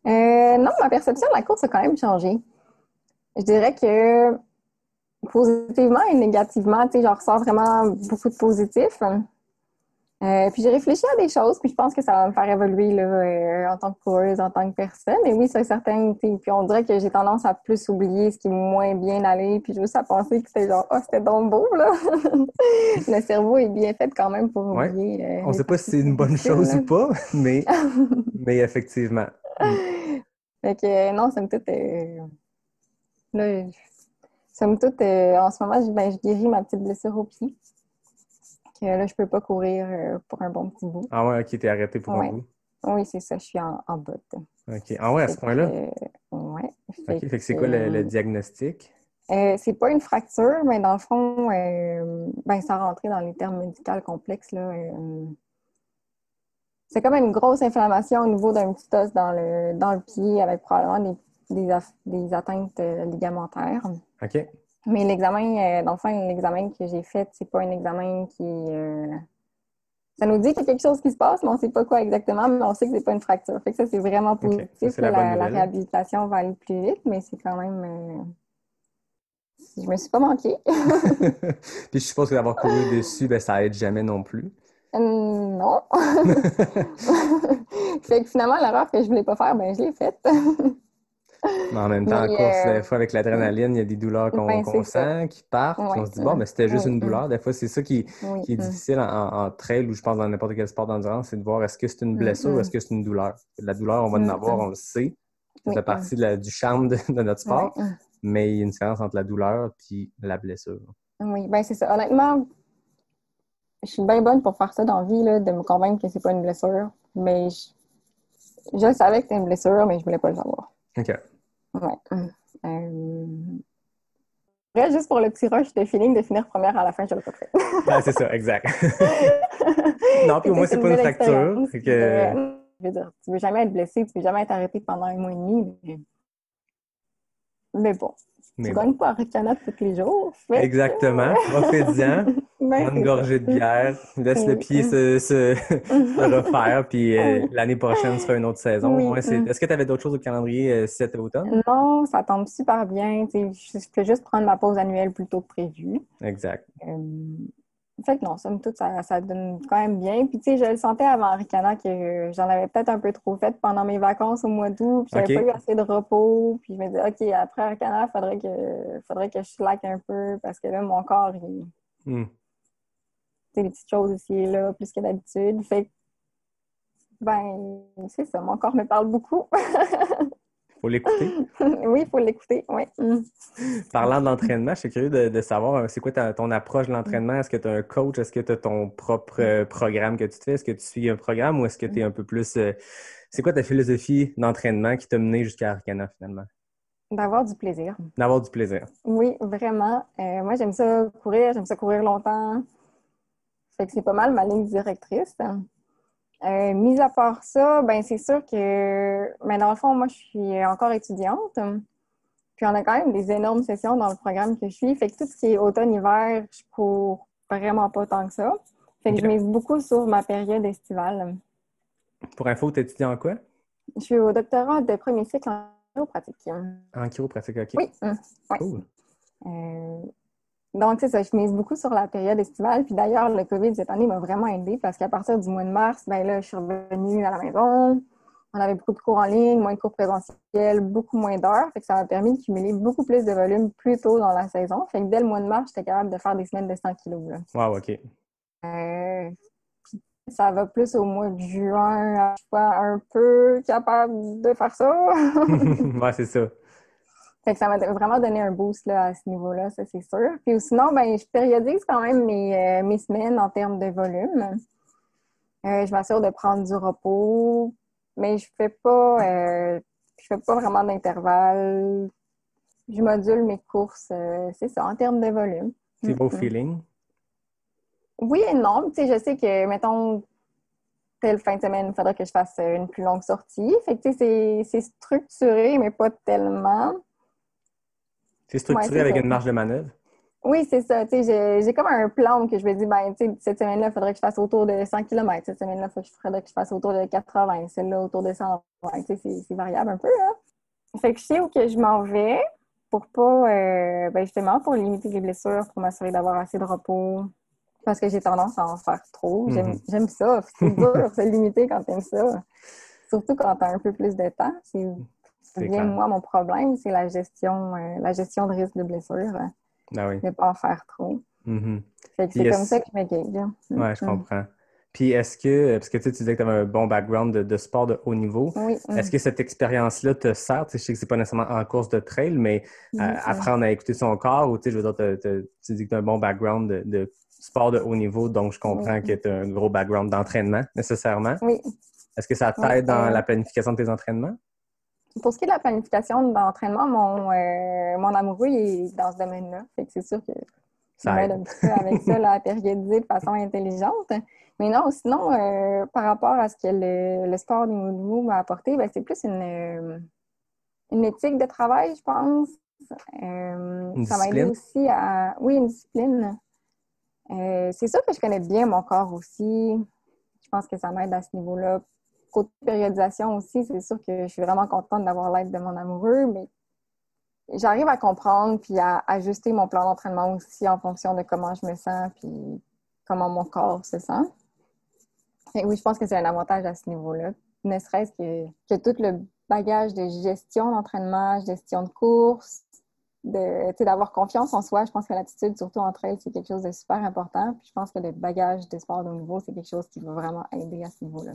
non, ma perception de la course a quand même changé. Je dirais que positivement et négativement, j'en ressors vraiment beaucoup de positifs. Puis j'ai réfléchi à des choses, puis je pense que ça va me faire évoluer là, en tant que coureuse, en tant que personne. Et oui, c'est certain. Puis on dirait que j'ai tendance à plus oublier ce qui est moins bien allé, puis juste à penser que c'était genre, c'était donc beau, là. Le cerveau est bien fait quand même pour oublier. On ne sait pas si c'est une bonne chose ou pas, mais effectivement. Fait que non, somme toute, là, somme toute, en ce moment, je guéris ma petite blessure au pied. Là, je peux pas courir pour un bon petit bout. Ah ouais, ok, t'es arrêté pour un bout. Oui, c'est ça, je suis en botte. Ok. Ah ouais, à ce point-là? Oui. Ok, fait que c'est quoi le diagnostic? C'est pas une fracture, mais dans le fond, sans rentrer dans les termes médicaux complexes, là, c'est comme une grosse inflammation au niveau d'un petit os dans le pied avec probablement des atteintes ligamentaires. OK. Mais l'examen, dans le fond, l'examen que j'ai fait, c'est pas un examen qui... Ça nous dit qu'il y a quelque chose qui se passe, mais on sait pas quoi exactement, mais on sait que c'est pas une fracture. Fait que ça, c'est vraiment positif. Okay. Ça, la réhabilitation va aller plus vite, mais c'est quand même... Je me suis pas manquée. Puis je suppose que d'avoir couru dessus, ça aide jamais non plus. Non. Fait que finalement, l'erreur que je voulais pas faire, je l'ai faite. Mais en même temps, en Mais, course, des fois, avec l'adrénaline, il y a des douleurs ben, qu'on c'est ça. sent, qui partent, puis Ouais. on se dit, bon, mais c'était juste Oui, une douleur. Des fois, c'est ça oui, qui est difficile en trail ou je pense dans n'importe quel sport d'endurance, c'est de voir est-ce que c'est une blessure ou est-ce que c'est une douleur. La douleur, on va en avoir, on le sait. Ça oui, fait partie du charme de notre sport, ouais. mais il y a une différence entre la douleur et la blessure. Oui, ben c'est ça. Honnêtement, je suis bien bonne pour faire ça dans la vie, là, de me convaincre que c'est pas une blessure. Mais je savais que c'était une blessure, mais je voulais pas le savoir. OK. Ouais. Après, juste pour le petit rush de feeling de finir première à la fin, je l'ai pas fait. Ah, c'est ça, exact. Non, puis au moins, C'est c'est une pas une belle fracture. expérience. Je veux dire, tu veux jamais être blessé, tu veux jamais être arrêté pendant 1 mois et demi. Mais bon, tu gagnes pas à Ricana tous les jours. Exactement. Profite-en. Ben, Prends une c'est ça. gorgée de bière, laisse le pied se refaire, puis l'année prochaine sera une autre saison. Oui. Ouais, est-ce que tu avais d'autres choses au calendrier cet automne? Non, ça tombe super bien. Je peux juste prendre ma pause annuelle plus tôt que prévu. Exact. Fait que non, somme toute, ça donne quand même bien. Puis, tu sais, je le sentais avant Ricana que j'en avais peut-être un peu trop fait pendant mes vacances au mois d'août. Puis, j'avais pas eu assez de repos. Puis, je me disais, OK, après Ricana, faudrait que je slack un peu parce que là, mon corps, tu sais, des petites choses ici et là, plus que d'habitude. Fait que, ben, c'est ça, mon corps me parle beaucoup. Faut l'écouter. Oui, il faut l'écouter, oui. Parlant d'entraînement, je suis curieux de savoir, c'est quoi ton approche de l'entraînement? Est-ce que tu as un coach? Est-ce que tu as ton propre programme que tu te fais? Est-ce que tu suis un programme ou est-ce que tu es un peu plus... c'est quoi ta philosophie d'entraînement qui t'a mené jusqu'à Arcana finalement? D'avoir du plaisir. D'avoir du plaisir. Oui, vraiment. Moi, j'aime ça courir longtemps. Fait que c'est pas mal ma ligne directrice. Mis à part ça, ben c'est sûr que, mais dans le fond, moi, je suis encore étudiante. Puis on a quand même des énormes sessions dans le programme que je suis. Fait que tout ce qui est automne-hiver, je cours vraiment pas tant que ça. Fait que je mise beaucoup sur ma période estivale. Pour info, tu étudies en quoi? Je suis au doctorat de premier cycle en chiropratique. En chiropratique, OK. Oui. Ouais. Cool. Donc, c'est ça, je mise beaucoup sur la période estivale. Puis d'ailleurs, le COVID cette année m'a vraiment aidée parce qu'à partir du mois de mars, ben là, je suis revenue à la maison. On avait beaucoup de cours en ligne, moins de cours présentiels, beaucoup moins d'heures. Fait que ça m'a permis de cumuler beaucoup plus de volume plus tôt dans la saison. Fait que dès le mois de mars, j'étais capable de faire des semaines de 100 kilos. Là. Wow, OK. Ça va plus au mois de juin, je suis pas un peu capable de faire ça. Ouais, c'est ça. Fait que ça m'a vraiment donné un boost là, à ce niveau-là, ça c'est sûr. Puis sinon, ben, je périodise quand même mes semaines en termes de volume. Je m'assure de prendre du repos, mais je fais pas vraiment d'intervalle. Je module mes courses, c'est ça, en termes de volume. C'est beau feeling? Oui et non. Tu sais, je sais que, mettons, telle fin de semaine, il faudrait que je fasse une plus longue sortie. Fait que, tu sais, c'est structuré, mais pas tellement. C'est structuré avec une marge de manœuvre? Oui, c'est ça. Tu sais, j'ai comme un plan que je me dis, ben, tu sais, cette semaine-là, il faudrait que je fasse autour de 100 km. Cette semaine-là, il faudrait que je fasse autour de 80. Celle-là, autour de 120. Tu sais, c'est variable un peu, hein. Fait que je sais où que je m'en vais pour pas, ben, justement, pour limiter les blessures, pour m'assurer d'avoir assez de repos. Parce que j'ai tendance à en faire trop. J'aime ça. C'est dur, c'est limité quand t'aimes ça. Surtout quand t'as un peu plus de temps. C'est bien, moi, mon problème, c'est la gestion de risque de blessure. Ah oui. De ne pas en faire trop. Fait que c'est comme ça que je me gage. Oui, je comprends. Puis est-ce que, parce que tu disais que tu avais un bon background de sport de haut niveau, oui. Est-ce que cette expérience-là te sert? Je sais que c'est pas nécessairement en course de trail, mais apprendre à écouter son corps, ou je veux dire, tu dis que tu as un bon background de sport de haut niveau, donc je comprends que tu as un gros background d'entraînement, nécessairement. Oui. Est-ce que ça t'aide dans la planification de tes entraînements? Pour ce qui est de la planification d'entraînement, mon amoureux il est dans ce domaine-là. Fait que c'est sûr que ça m'aide un petit peu avec ça, là, à périodiser de façon intelligente. Mais non, sinon, par rapport à ce que le sport du haut niveau m'a apporté, ben, c'est plus une éthique de travail, je pense. Ça m'a aidé aussi à... Oui, une discipline. C'est sûr que je connais bien mon corps aussi. Je pense que ça m'aide à ce niveau-là. Côté périodisation aussi, c'est sûr que je suis vraiment contente d'avoir l'aide de mon amoureux, mais j'arrive à comprendre puis à ajuster mon plan d'entraînement aussi en fonction de comment je me sens puis comment mon corps se sent. Et oui, je pense que c'est un avantage à ce niveau-là. Ne serait-ce que tout bagage de gestion d'entraînement, gestion de course, d'avoir confiance en soi. Je pense que l'attitude, surtout en trail, c'est quelque chose de super important. Puis je pense que le bagage de sport de haut niveau, c'est quelque chose qui va vraiment aider à ce niveau-là.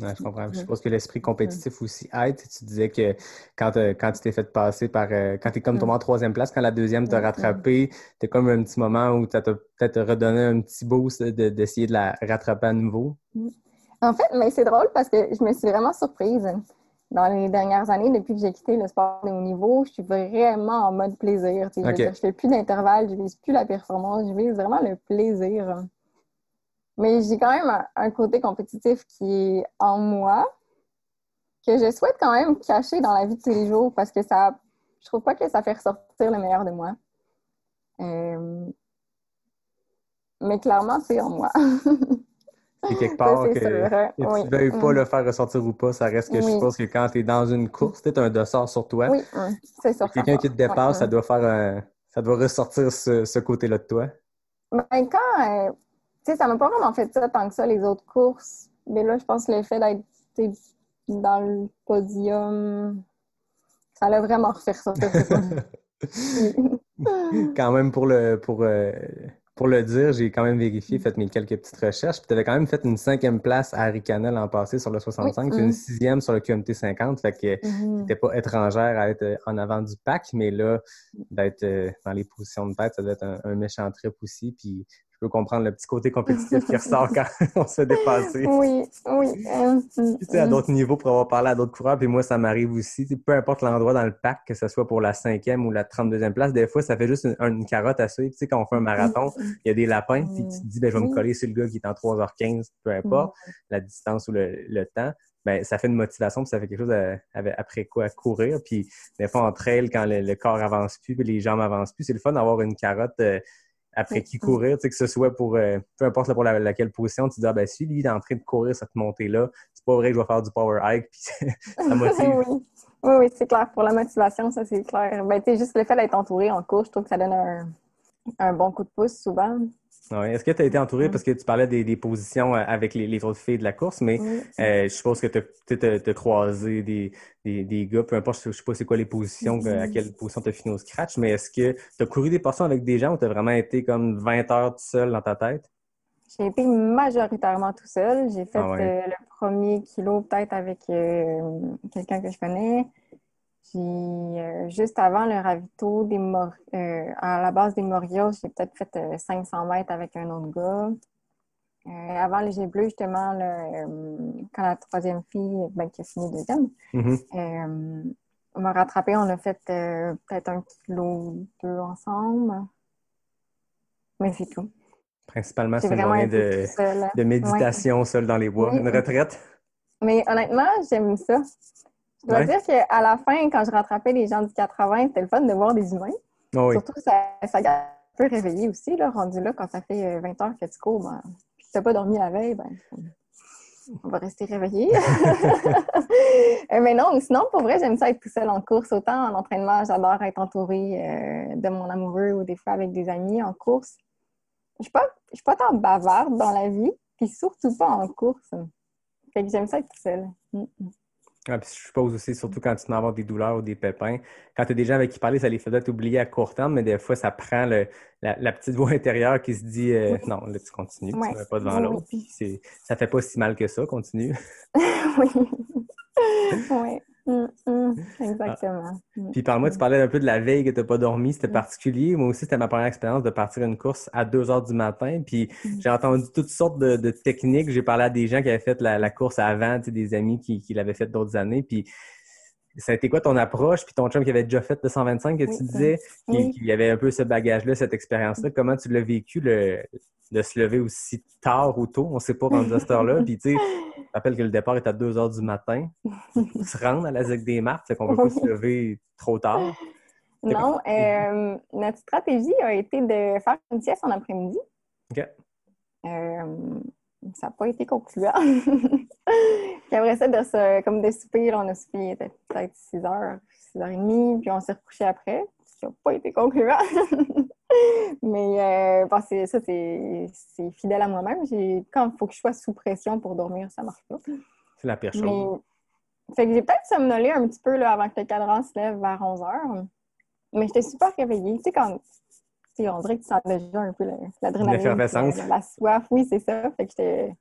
Ouais, je comprends. Je suppose que l'esprit compétitif aussi aide. Tu disais que quand tu t'es fait passer par... quand tu es comme tombé en troisième place, quand la deuxième t'a rattrapé, t'as comme un petit moment où tu as peut-être redonné un petit boost d'essayer de la rattraper à nouveau. En fait, mais c'est drôle parce que je me suis vraiment surprise. Dans les dernières années, depuis que j'ai quitté le sport de haut niveau, je suis vraiment en mode plaisir. Je veux dire, je fais plus d'intervalle, je vise plus la performance, je vise vraiment le plaisir. Mais j'ai quand même un côté compétitif qui est en moi, que je souhaite quand même cacher dans la vie de tous les jours parce que je trouve pas que ça fait ressortir le meilleur de moi. Mais clairement, c'est en moi. Et quelque part, ça, que tu veuilles pas le faire ressortir ou pas, ça reste que je suppose que quand tu es dans une course, tu as un dossard sur toi. Oui, c'est sûr. Quelqu'un qui te dépasse, ça doit ressortir ce côté-là de toi. Ben, quand, tu sais, ça m'a pas vraiment fait ça tant que ça, les autres courses. Mais là, je pense que le fait d'être dans le podium, ça allait vraiment refaire ça. Quand même, pour le dire, j'ai quand même vérifié, fait mes quelques petites recherches. Puis tu avais quand même fait une 5e place à Ricanel l'an passé sur le 65, puis une 6e sur le QMT 50. Fait que tu n'étais pas étrangère à être en avant du pack, mais là, d'être dans les positions de tête, ça doit être un méchant trip aussi. Puis je peux comprendre le petit côté compétitif qui ressort quand on se fait dépasser. Oui. Tu sais, à d'autres niveaux, pour avoir parlé à d'autres coureurs, puis moi, ça m'arrive aussi. Peu importe l'endroit dans le pack, que ce soit pour la 5e ou la 32e place, des fois, ça fait juste une carotte à suivre. Tu sais, quand on fait un marathon, il y a des lapins, puis tu te dis, ben, je vais me coller sur le gars qui est en 3h15, peu importe la distance ou le temps. Ben, ça fait une motivation, puis ça fait quelque chose après quoi à courir. Puis des fois, en trail, quand le corps avance plus, puis les jambes avancent plus, c'est le fun d'avoir une carotte après qui courir, tu sais, que ce soit pour, peu importe pour laquelle position, tu te dis, ah ben si lui il est en train de courir cette montée-là, c'est pas vrai que je vais faire du power hike, puis ça motive. Oui, c'est clair. Pour la motivation, ça, c'est clair. Ben, tu sais, juste le fait d'être entouré en course, je trouve que ça donne un bon coup de pouce souvent. Ouais. Est-ce que tu as été entouré, parce que tu parlais des positions avec les autres filles de la course, mais je suppose que tu as croisé des gars, peu importe, je sais pas c'est quoi les positions, à quelle position tu as fini au scratch, mais est-ce que tu as couru des portions avec des gens ou tu as vraiment été comme 20 heures tout seul dans ta tête? J'ai été majoritairement tout seul. J'ai fait le premier kilo peut-être avec quelqu'un que je connais. Puis, juste avant le ravito à la base des Morios, j'ai peut-être fait 500 mètres avec un autre gars. Avant les Gets Bleus, justement, quand la troisième fille qui a fini deuxième, on m'a rattrapé. On a fait peut-être 1,2 kg ensemble. Mais c'est tout. Principalement, c'est un moyen de méditation seul dans les bois. Une retraite? Mais honnêtement, j'aime ça. Je dois dire qu'à la fin, quand je rattrapais les gens du 80, c'était le fun de voir des humains. Oh oui. Surtout, ça peut réveiller aussi, là, rendu là, quand ça fait 20 heures que tu cours. Ben, puis tu n'as pas dormi la veille, ben, on va rester réveillé. Mais non, sinon, pour vrai, j'aime ça être tout seul en course. Autant en entraînement, j'adore être entourée de mon amoureux ou des fois avec des amis en course. Je suis pas tant bavarde dans la vie, puis surtout pas en course. Fait que j'aime ça être tout seul. Ah, puis je suppose aussi, surtout quand tu vas avoir des douleurs ou des pépins, quand tu as des gens avec qui parler, ça les fait peut-être oublier à court terme, mais des fois, ça prend la petite voix intérieure qui se dit non, là, tu continues, tu ne vas pas devant l'autre. Puis ça fait pas si mal que ça, continue. Oui. Exactement. Puis parle-moi, tu parlais un peu de la veille que tu n'as pas dormi, c'était particulier. Moi aussi, c'était ma première expérience de partir une course à 2 heures du matin. Puis j'ai entendu toutes sortes de techniques. J'ai parlé à des gens qui avaient fait la course avant, tu sais, des amis qui l'avaient fait d'autres années. Puis ça a été quoi ton approche? Puis ton chum qui avait déjà fait le 125 que tu disais, qui avait un peu ce bagage-là, cette expérience-là. Comment tu l'as vécu, de se lever aussi tard ou tôt? On ne sait pas rendu à cette heure-là. Puis tu sais, je rappelle que le départ est à 2 heures du matin. Il se rendre à la ZEC des Martres, fait qu'on ne peut pas se lever trop tard. Non, notre stratégie a été de faire une sieste en après-midi. OK. Ça n'a pas été concluant. Puis après ça, comme de souper, là, on a soupé peut-être 6h, 6h30, puis on s'est recouché après. Ça n'a pas été concluant. Mais c'est fidèle à moi-même. Quand il faut que je sois sous pression pour dormir, ça ne marche pas. C'est la pire chose. Fait que j'ai peut-être somnolé un petit peu là, avant que le cadran se lève vers 11h. Mais j'étais super réveillée. Tu sais, quand on dirait que tu sens déjà un peu l'adrénaline, L'effervescence. la soif. Oui, c'est ça. Fait que c'était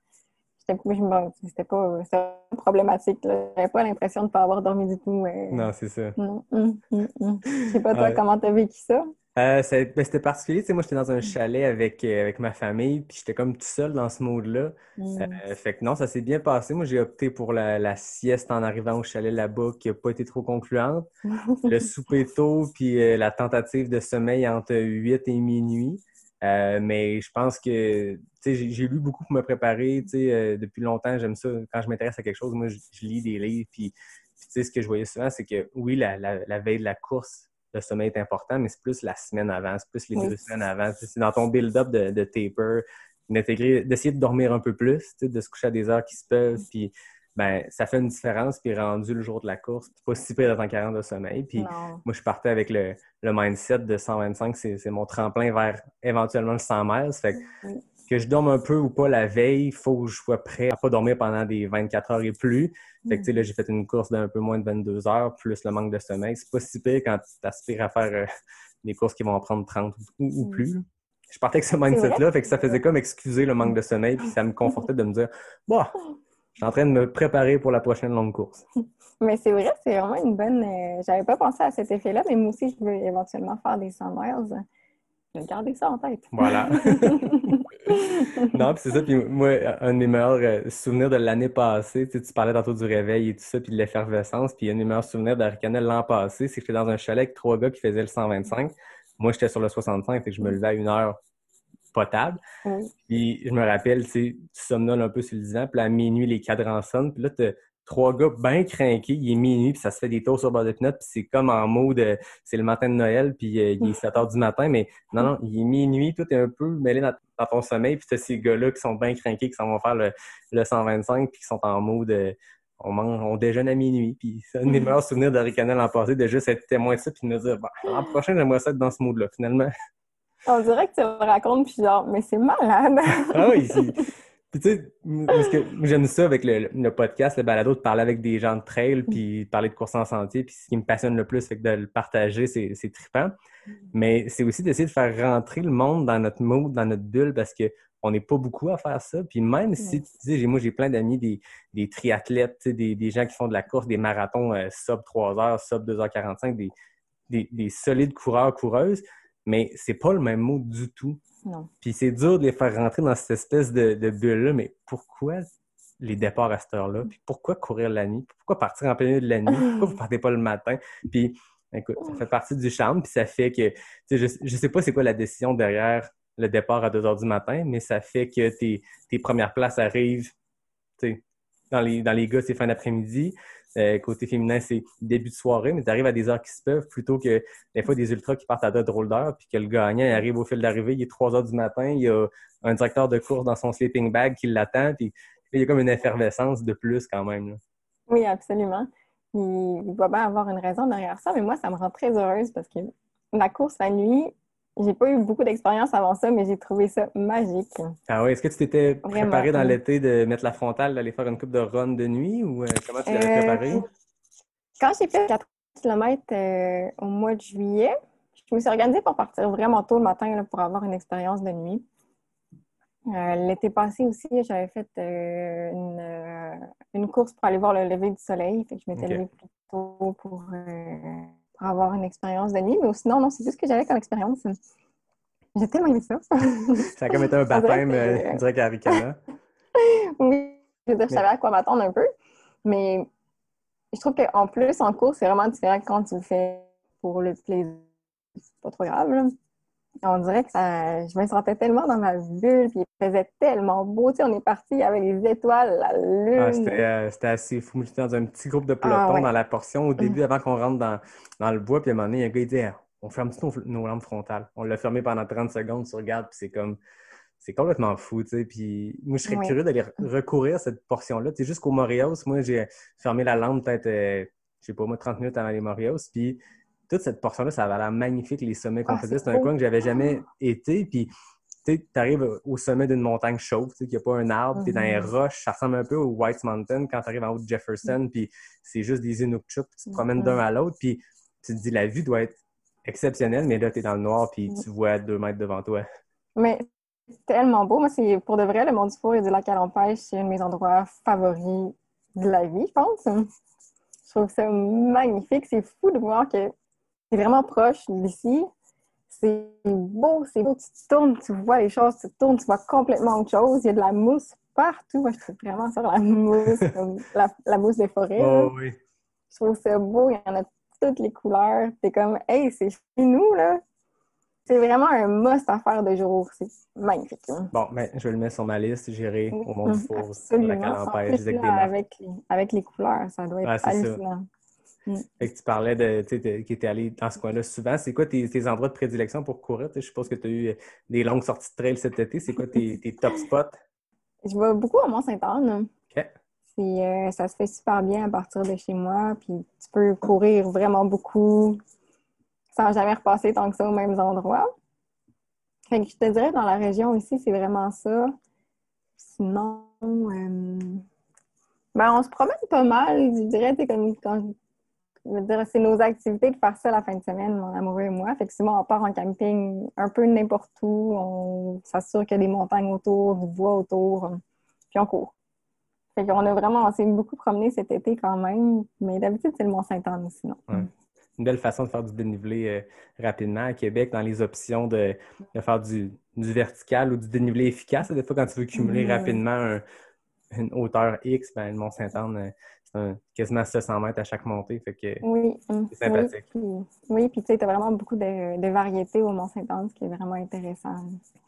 pas problématique. Là. J'avais pas l'impression de ne pas avoir dormi du tout. Non, c'est ça. Non. Je sais pas, toi, Ouais. comment t'as vécu ça? C'était particulier, tu sais, moi j'étais dans un chalet avec ma famille, puis j'étais comme tout seul dans ce mode-là. Mm. Fait que non, ça s'est bien passé. Moi, j'ai opté pour la sieste en arrivant au chalet là-bas, qui n'a pas été trop concluante. Le souper tôt, puis la tentative de sommeil entre 8 et minuit. Mais je pense que, tu sais, j'ai lu beaucoup pour me préparer, tu sais, depuis longtemps, j'aime ça. Quand je m'intéresse à quelque chose, moi, je lis des livres, puis tu sais, ce que je voyais souvent, c'est que, oui, la veille de la course, le sommeil est important, mais c'est plus la semaine avant, c'est plus les Oui. 2 semaines avant. C'est dans ton build-up de taper, d'essayer de dormir un peu plus, de se coucher à des heures qui se peuvent, puis ben, ça fait une différence, puis rendu le jour de la course, c'est pas si pire d'être en carence de sommeil. Puis Non. moi, je partais avec le mindset de 125, c'est mon tremplin vers éventuellement le 100 miles. Fait que je dorme un peu ou pas la veille, il faut que je sois prêt à pas dormir pendant des 24 heures et plus. Fait que, tu sais, là, j'ai fait une course d'un peu moins de 22 heures, plus le manque de sommeil. C'est pas si pire quand tu aspires à faire des courses qui vont en prendre 30 ou plus. Je partais avec ce mindset-là, fait que ça faisait comme excuser le manque de sommeil, puis ça me confortait de me dire, bah, je suis en train de me préparer pour la prochaine longue course. Mais c'est vrai, c'est vraiment une bonne... j'avais pas pensé à cet effet-là, mais moi aussi, je veux éventuellement faire des 100 miles. Je vais garder ça en tête. Voilà. Non, puis c'est ça. Puis moi, un de mes meilleurs souvenirs de l'année passée, tu parlais tantôt du réveil et tout ça, puis de l'effervescence. Puis un de mes meilleurs souvenirs d'Aricanel l'an passé, c'est que j'étais dans un chalet avec 3 gars qui faisaient le 125. Moi, j'étais sur le 65, fait que je me levais à 1 heure potable. Oui. Puis je me rappelle, tu sais, tu somnoles un peu sur le divan, puis à minuit, les cadrans sonnent, puis là, t'as 3 gars bien craqués, il est minuit, puis ça se fait des tours sur le bord de pinot, puis c'est comme en mode, c'est le matin de Noël, puis il est 7 heures du matin, mais non, il est minuit, tout est un peu mêlé dans ton sommeil, puis t'as ces gars-là qui sont bien craqués, qui s'en vont faire le 125, puis qui sont en mode, on déjeune à minuit, puis c'est un de mes meilleurs souvenirs d'Aricanel l'an passé, de juste être témoin de ça, puis de me dire, bon, l'an prochain, j'aimerais ça être dans ce mode-là, finalement. On dirait que tu me racontes, puis genre, mais c'est malade! Ah oui, puis tu sais, moi, j'aime ça avec le podcast, le balado, de parler avec des gens de trail, puis de parler de course en sentier, puis ce qui me passionne le plus, c'est que de le partager, c'est trippant. Mais c'est aussi d'essayer de faire rentrer le monde dans notre mood, dans notre bulle, parce que on n'est pas beaucoup à faire ça. Puis même si, tu sais, moi, j'ai plein d'amis, des triathlètes, tu sais, des gens qui font de la course, des marathons sub 3 heures, sub 2h45, des solides coureurs, coureuses, mais c'est pas le même mot du tout. Non. Puis c'est dur de les faire rentrer dans cette espèce de bulle-là, mais pourquoi les départs à cette heure-là? Puis pourquoi courir la nuit? Pourquoi partir en plein milieu de la nuit? Pourquoi vous partez pas le matin? Puis écoute, ça fait partie du charme, puis ça fait que, tu sais, je sais pas c'est quoi la décision derrière le départ à 2 heures du matin, mais ça fait que tes premières places arrivent, tu sais, dans les gars, c'est fin d'après-midi. Côté féminin, c'est début de soirée, mais tu arrives à des heures qui se peuvent plutôt que des fois des ultras qui partent à d'autres drôles d'heures, puis que le gagnant arrive au fil d'arrivée, il est 3 heures du matin, il y a un directeur de course dans son sleeping bag qui l'attend, puis il y a comme une effervescence de plus quand même. Là. Oui, absolument. Il doit bien avoir une raison derrière ça, mais moi, ça me rend très heureuse parce que la course la nuit, j'ai pas eu beaucoup d'expérience avant ça, mais j'ai trouvé ça magique. Ah oui, est-ce que tu t'étais Vraiment, préparé dans oui. l'été de mettre la frontale, d'aller faire une coupe de run de nuit, ou comment tu l'avais préparé? Quand j'ai fait 4 km au mois de juillet, je me suis organisée pour partir vraiment tôt le matin là, pour avoir une expérience de nuit. L'été passé aussi, j'avais fait une course pour aller voir le lever du soleil. Fait que je m'étais levée plus tôt pour avoir une expérience de nuit. Mais sinon, non, c'est tout ce que j'avais comme expérience. J'ai tellement aimé ça. Ça a comme été un baptême direct à Ricana. Oui, je veux dire, je savais à quoi m'attendre un peu. Mais je trouve qu'en plus, en course, c'est vraiment différent quand tu le fais pour le plaisir. C'est pas trop grave, là. On dirait que je me sentais tellement dans ma bulle, puis il faisait tellement beau. Tu sais, on est parti avec les étoiles, la lune. C'était assez fou. J'étais dans un petit groupe de peloton dans la portion au début, avant qu'on rentre dans le bois. Puis à un moment donné, il y a un gars qui dit on ferme-tu nos lampes frontales? On l'a fermé pendant 30 secondes, tu regardes, puis c'est complètement fou, tu sais. Puis moi, je serais curieux d'aller recourir cette portion-là. Tu sais, jusqu'au Moreos, moi, j'ai fermé la lampe peut-être, je sais pas moi, 30 minutes avant les Moreos. Puis toute cette portion-là, ça avait l'air magnifique, les sommets qu'on faisait. C'est un coin que j'avais jamais été. Puis tu arrives au sommet d'une montagne chaude, tu sais, qu'il n'y a pas un arbre, tu es dans les roches, ça ressemble un peu au White Mountain quand tu arrives en haut de Jefferson, puis c'est juste des Inuktitut, puis tu te promènes d'un à l'autre, puis tu te dis, la vue doit être exceptionnelle, mais là, tu es dans le noir, puis tu vois 2 mètres devant toi. Mais c'est tellement beau. Moi, c'est pour de vrai, le Mont du Four et du lac à l'Empêche, c'est un de mes endroits favoris de la vie, je pense. Je trouve ça magnifique. C'est fou de voir que c'est vraiment proche d'ici. C'est beau, c'est beau. Tu te tournes, tu vois les choses, tu te tournes, tu vois complètement autre chose. Il y a de la mousse partout. Moi, je trouve vraiment ça, la mousse, comme la mousse des forêts. Oh oui. Je trouve ça beau. Il y en a toutes les couleurs. T'es comme, hey, c'est chez nous, là. C'est vraiment un must à faire de jour. C'est magnifique. Hein. Bon, ben, je vais le mettre sur ma liste. J'irai au Mont du Four, absolument. lac à l'Empêche, En plus, avec des là, marques. avec les couleurs, ça doit être hallucinant. Fait que tu parlais de qui était allé dans ce coin-là souvent. C'est quoi tes endroits de prédilection pour courir? Je suppose que tu as eu des longues sorties de trail cet été. C'est quoi tes top spots? Je vais beaucoup à Mont-Sainte-Anne. OK. Ça se fait super bien à partir de chez moi. Puis tu peux courir vraiment beaucoup sans jamais repasser tant que ça aux mêmes endroits. Fait que je te dirais, dans la région ici, c'est vraiment ça. Sinon, on se promène pas mal. Je dirais, comme quand je veux dire, c'est nos activités de faire ça la fin de semaine, mon amoureux et moi. Fait que souvent, on part en camping un peu n'importe où. On s'assure qu'il y a des montagnes autour, du bois autour, puis on court. Fait qu'on on s'est beaucoup promené cet été quand même, mais d'habitude, c'est le Mont-Sainte-Anne sinon. Ouais. Une belle façon de faire du dénivelé rapidement à Québec, dans les options de faire du vertical ou du dénivelé efficace. Des fois, quand tu veux cumuler rapidement une hauteur X, ben, le Mont-Sainte-Anne, c'est quasiment 700 mètres à chaque montée. Fait que c'est sympathique. Oui, puis tu sais, tu as vraiment beaucoup de variétés au Mont-Sainte-Anne, ce qui est vraiment intéressant.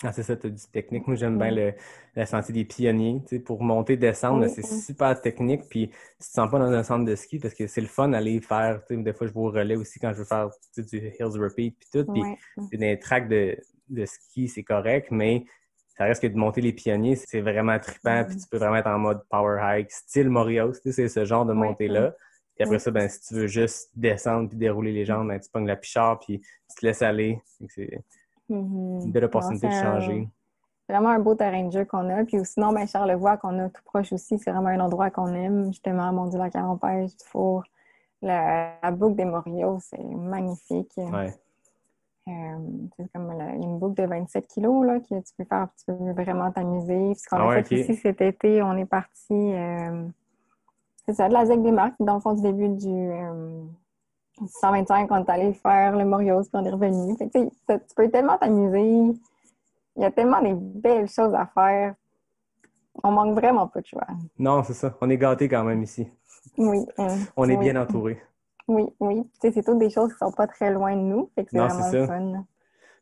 Ah, c'est ça, tu as du technique. Moi, j'aime bien le sentier des pionniers. Tu sais, pour monter, descendre, c'est super technique. Puis, si tu te sens pas dans un centre de ski, parce que c'est le fun d'aller faire, tu sais, des fois, je vais au relais aussi quand je veux faire du Hills Repeat puis tout. Puis, dans les tracks de ski, c'est correct, mais ça reste que de monter les pionniers, c'est vraiment trippant. Puis, tu peux vraiment être en mode power hike, style Morios. Tu sais, c'est ce genre de montée-là. Puis après ça, ben, si tu veux juste descendre puis dérouler les jambes, ben, tu pognes la pichard puis tu te laisses aller. C'est une belle opportunité de changer. Vraiment un beau terrain de jeu qu'on a. Puis sinon, ben, Charlevoix, qu'on a tout proche aussi, c'est vraiment un endroit qu'on aime. Justement, Mont-du-Lac-à-l'Empêche, du Four, la boucle des Morios, c'est magnifique. Ouais. C'est comme il y a une boucle de 27 kilos là, que tu peux vraiment t'amuser. Puis ce qu'on a fait ici cet été, on est parti c'est ça, de la ZEC des Marques, dans le fond du début du 125, on est allé faire le Morios, puis on est revenu. Fait que, tu peux tellement t'amuser. Il y a tellement des belles choses à faire. On manque vraiment pas de choix. Non, c'est ça. On est gâtés quand même ici. Oui. On est bien entourés. Oui. C'est toutes des choses qui sont pas très loin de nous. Fait que c'est vraiment le fun.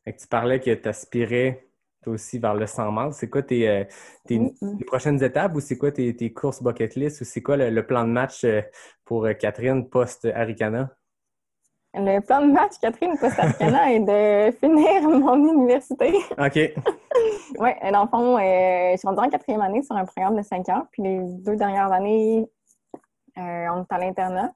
Fait que tu parlais que tu aspirais toi aussi vers le 100 miles. C'est quoi tes prochaines étapes ou c'est quoi tes courses bucket list ou c'est quoi le plan de match pour Catherine post-Arikana? Le plan de match, Catherine post-Arikana, est de finir mon université. OK. Oui, dans le fond, je suis rendue en 4e année sur un programme de 5 ans. Puis les 2 dernières années, on est à l'internat.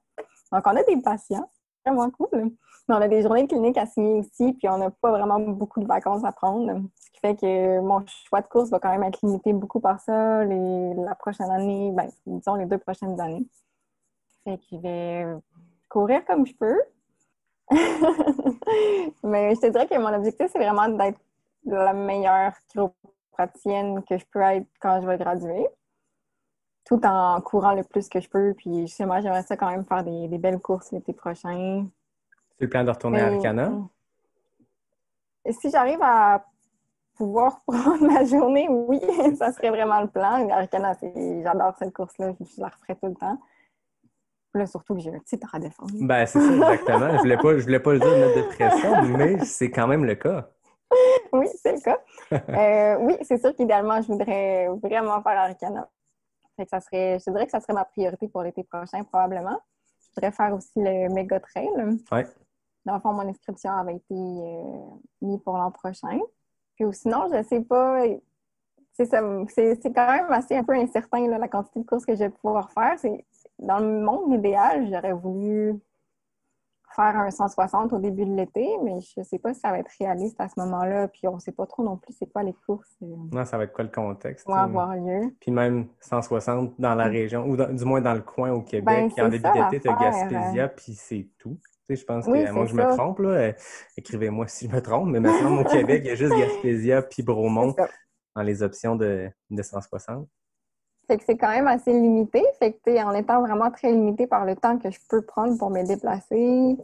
Donc, on a des patients. C'est vraiment cool. Mais on a des journées cliniques à signer aussi, puis on n'a pas vraiment beaucoup de vacances à prendre. Ce qui fait que mon choix de course va quand même être limité beaucoup par ça la prochaine année, disons les 2 prochaines années. Fait que je vais courir comme je peux. Mais je te dirais que mon objectif, c'est vraiment d'être la meilleure chiropraticienne que je peux être quand je vais graduer, tout en courant le plus que je peux. Puis justement, j'aimerais ça quand même faire des belles courses l'été prochain. C'est le plan de retourner à Arikana? Si j'arrive à pouvoir prendre ma journée, oui, ça serait vraiment le plan. Arikana, j'adore cette course-là, je la referai tout le temps. Là, surtout que j'ai un titre à défendre. Ben, c'est ça, exactement. Je voulais pas le dire de mettre de pression, mais c'est quand même le cas. Oui, c'est le cas. Oui, c'est sûr qu'idéalement, je voudrais vraiment faire Arikana. Fait que je te dirais que ça serait ma priorité pour l'été prochain, probablement. Je voudrais faire aussi le Méga Trail. Oui. Dans le fond, mon inscription avait été mise pour l'an prochain. Puis sinon, je sais pas. C'est quand même assez un peu incertain, là, la quantité de courses que je vais pouvoir faire. Dans le monde idéal, j'aurais voulu faire un 160 au début de l'été, mais je sais pas si ça va être réaliste à ce moment-là. Puis on sait pas trop non plus c'est quoi les courses Non, ça va être quoi le contexte? qui vont avoir lieu. Puis même 160 dans la région, ou du moins dans le coin au Québec. Ben, Puis en c'est début ça d'été, tu as l'affaire. Gaspésia, puis c'est tout. Tu sais, je pense Oui, que, à moins c'est que je me ça. trompe, là, écrivez-moi si je me trompe, mais il me semble au Québec, il y a juste Gaspésia puis Bromont C'est ça. dans les options de 160. Fait que c'est quand même assez limité. Fait que, tu sais, en étant vraiment très limité par le temps que je peux prendre pour me déplacer,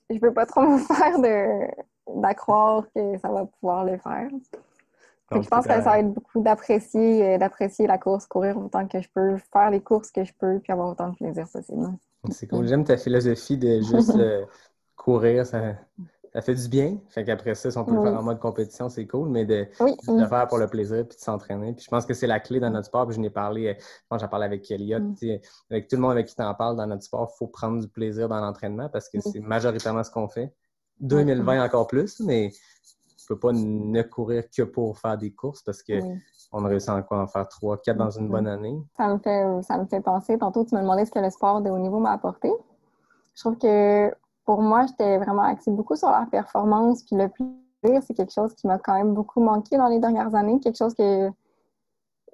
je peux pas trop me faire d'accroire que ça va pouvoir le faire. Fait que Donc, je pense que ça va être beaucoup d'apprécier la course, courir autant que je peux, faire les courses que je peux, puis avoir autant de plaisir possible. c'est cool. J'aime ta philosophie de juste courir, ça fait du bien. Fait qu'après ça, si on peut le faire en mode compétition, c'est cool, mais de le faire pour le plaisir puis de s'entraîner. Puis je pense que c'est la clé dans notre sport. Puis je n'ai parlé, quand j'en parlais avec Elliot, avec tout le monde avec qui t'en parles dans notre sport, il faut prendre du plaisir dans l'entraînement parce que c'est majoritairement ce qu'on fait. 2020 encore plus, mais on ne peut pas ne courir que pour faire des courses parce que on a réussi à en faire 3, 4 dans une bonne année. Ça me fait penser. Tantôt, tu me demandais ce que le sport de haut niveau m'a apporté. Je trouve que pour moi, j'étais vraiment axée beaucoup sur la performance. Puis le plaisir, c'est quelque chose qui m'a quand même beaucoup manqué dans les dernières années. Quelque chose que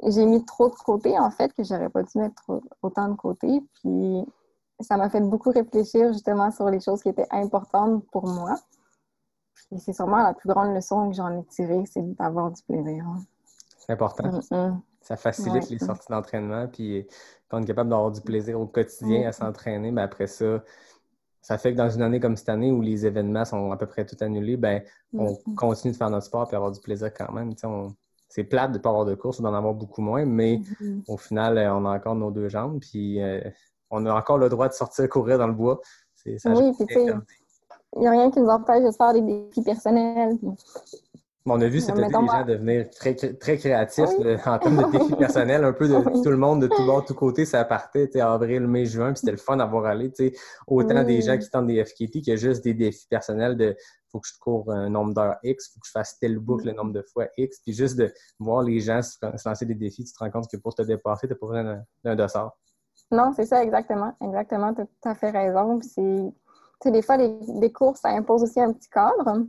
j'ai mis trop de côté, en fait, que j'aurais pas dû mettre autant de côté. Puis ça m'a fait beaucoup réfléchir justement sur les choses qui étaient importantes pour moi. Puis c'est sûrement la plus grande leçon que j'en ai tirée, c'est d'avoir du plaisir. C'est important. Ça facilite les sorties d'entraînement. Puis quand on est capable d'avoir du plaisir au quotidien à s'entraîner, ben après ça fait que dans une année comme cette année où les événements sont à peu près tout annulés, ben on continue de faire notre sport et avoir du plaisir quand même. C'est plate de ne pas avoir de course ou d'en avoir beaucoup moins, mais au final, on a encore nos 2 jambes. Puis on a encore le droit de sortir courir dans le bois. Puis tu sais, il n'y a rien qui nous empêche de se faire des défis personnels. On a vu cet été les gens devenir très, très créatifs en termes de défis personnels, un peu de tout le monde, de tout bord, de tous côtés, ça partait avril, mai, juin, puis c'était le fun d'avoir allé. Autant des gens qui tentent des FKT que juste des défis personnels de faut que je cours un nombre d'heures X, faut que je fasse telle boucle le nombre de fois X, puis juste de voir les gens se lancer des défis, tu te rends compte que pour te dépasser, tu n'as pas besoin d'un dossard. Non, c'est ça, exactement. Exactement, tu as tout à fait raison. Puis des fois, des courses, ça impose aussi un petit cadre.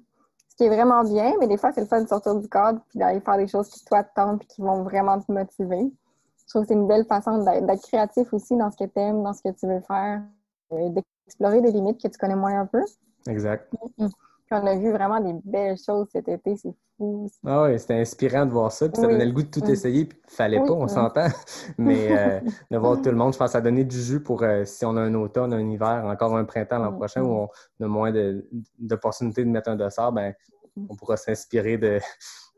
Ce qui est vraiment bien, mais des fois, c'est le fun de sortir du cadre puis d'aller faire des choses qui, toi, te tentent et qui vont vraiment te motiver. Je trouve que c'est une belle façon d'être créatif aussi dans ce que tu aimes, dans ce que tu veux faire, d'explorer des limites que tu connais moins un peu. Exact. Puis on a vu vraiment des belles choses cet été, c'est fou. Ah oui, c'était inspirant de voir ça, puis ça donnait le goût de tout essayer, puis fallait pas, on s'entend, mais de voir tout le monde, je pense que ça a donné du jus pour si on a un automne, un hiver, encore un printemps l'an prochain où on a moins d'opportunités de mettre un dossard, ben on pourra s'inspirer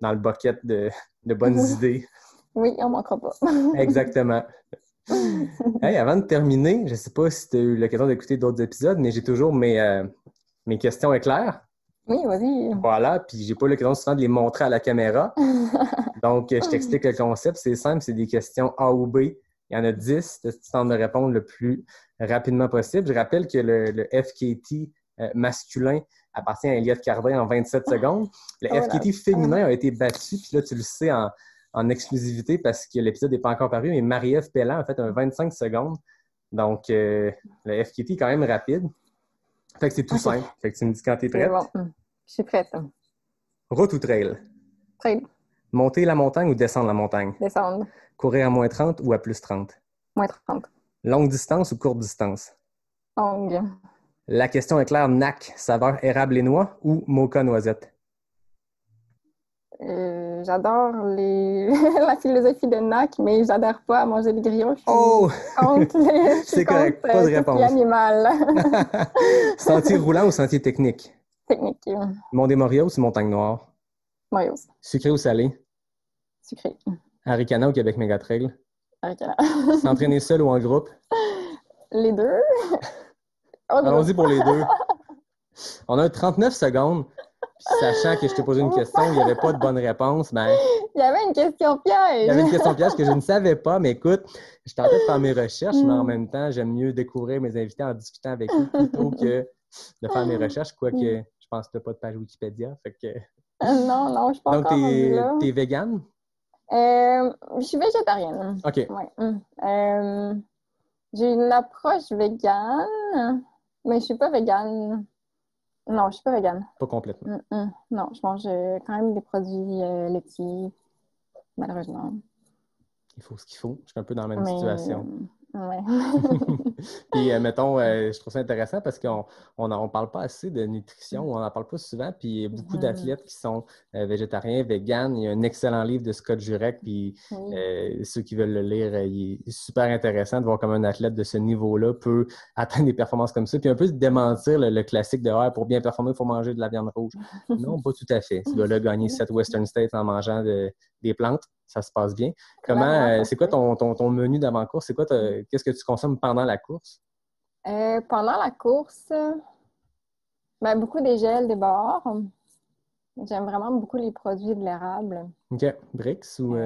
dans le bucket de bonnes idées. Oui, on manquera pas. Exactement. Hey, avant de terminer, je ne sais pas si tu as eu l'occasion d'écouter d'autres épisodes, mais j'ai toujours mes questions éclair. Oui, vas-y. Voilà, puis j'ai pas eu l'occasion souvent de les montrer à la caméra. Donc, je t'explique le concept. C'est simple, c'est des questions A ou B. Il y en a 10. Tu tentes de répondre le plus rapidement possible. Je rappelle que le FKT masculin appartient à Elliot Cardin en 27 secondes. Le FKT féminin a été battu, puis là, tu le sais en exclusivité parce que l'épisode n'est pas encore paru, mais Marie-Ève Pelland a fait un 25 secondes. Donc, le FKT est quand même rapide. Fait que c'est tout simple. Fait que tu me dis quand tu es prête. Bon. Je suis prête. Route ou trail? Trail. Monter la montagne ou descendre la montagne? Descendre. Courir à moins 30 ou à plus 30? Moins 30. Longue distance ou courte distance? Longue. La question est claire, NAC, saveur érable et noix ou mocha noisette? J'adore la philosophie de NAC, mais j'adhère pas à manger des grillons. C'est correct, pas de réponse. Animal. Sentier roulant ou sentier technique? Technique. Mont-des-Morios ou Montagne Noire? Morios. Sucré ou salé? Sucré. Haricana ou Québec Méga Trail? Haricana. S'entraîner seul ou en groupe? Les deux. Allons-y pour les deux. On a 39 secondes. Puis sachant que je t'ai posé une question où il n'y avait pas de bonne réponse, ben... Il y avait une question piège! Il y avait une question piège que je ne savais pas, mais écoute, je tentais de faire mes recherches, mais en même temps, j'aime mieux découvrir mes invités en discutant avec eux plutôt que de faire mes recherches, quoique je pense que tu n'as pas de page Wikipédia. Fait que... Non, je suis pas encore rendue là. Donc, t'es végane? Je suis végétarienne. OK. Ouais. J'ai une approche végane, mais je suis pas végane. Non, je suis pas végane. Pas complètement. Non, je mange quand même des produits laitiers, malheureusement. Il faut ce qu'il faut. Je suis un peu dans la même Mais, situation. ouais. Puis, mettons, je trouve ça intéressant parce qu'on parle pas assez de nutrition, on n'en parle pas souvent. Puis, il y a beaucoup d'athlètes qui sont végétariens, véganes. Il y a un excellent livre de Scott Jurek. Puis, ceux qui veulent le lire, il est super intéressant de voir comment un athlète de ce niveau-là peut atteindre des performances comme ça. Puis, un peu démentir le classique de pour bien performer, il faut manger de la viande rouge. Non, pas tout à fait. Ce gars-là a gagné 7 Western States en mangeant des plantes. Ça se passe bien. Comment, c'est quoi ton menu d'avant-course? Qu'est-ce que tu consommes pendant la course? Pendant la course, beaucoup des gels, des bars. J'aime vraiment beaucoup les produits de l'érable. OK. Brix ou...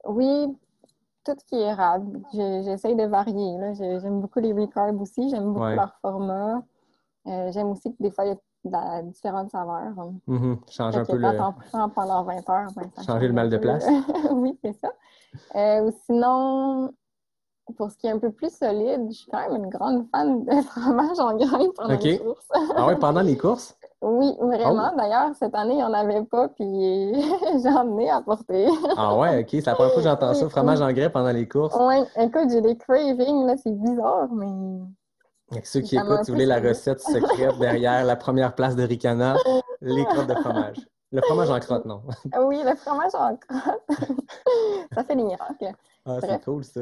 Oui, tout ce qui est érable. J'essaye de varier. Là. J'aime beaucoup les Recarb aussi. J'aime beaucoup leur format. J'aime aussi que des fois, il y a différentes saveurs. Changer un peu le... Quand on prend pendant 20 heures, changer le mal de place. Oui, c'est ça. Ou sinon, pour ce qui est un peu plus solide, je suis quand même une grande fan de fromage en grains pendant les courses. Ah oui, pendant les courses? Oui, vraiment. Oh. D'ailleurs, cette année, il n'y en avait pas, puis j'en ai apporté. Ah ouais, OK. C'est la première fois que j'entends ça, fromage en grains pendant les courses. Oui, écoute, j'ai des cravings, là, c'est bizarre, mais... Avec ceux qui écoutent, si vous voulez la recette secrète derrière la première place de Ricana, les crottes de fromage. Le fromage en crotte, non? Oui, le fromage en crotte. Ça fait des miracles. Ah, c'est cool, ça.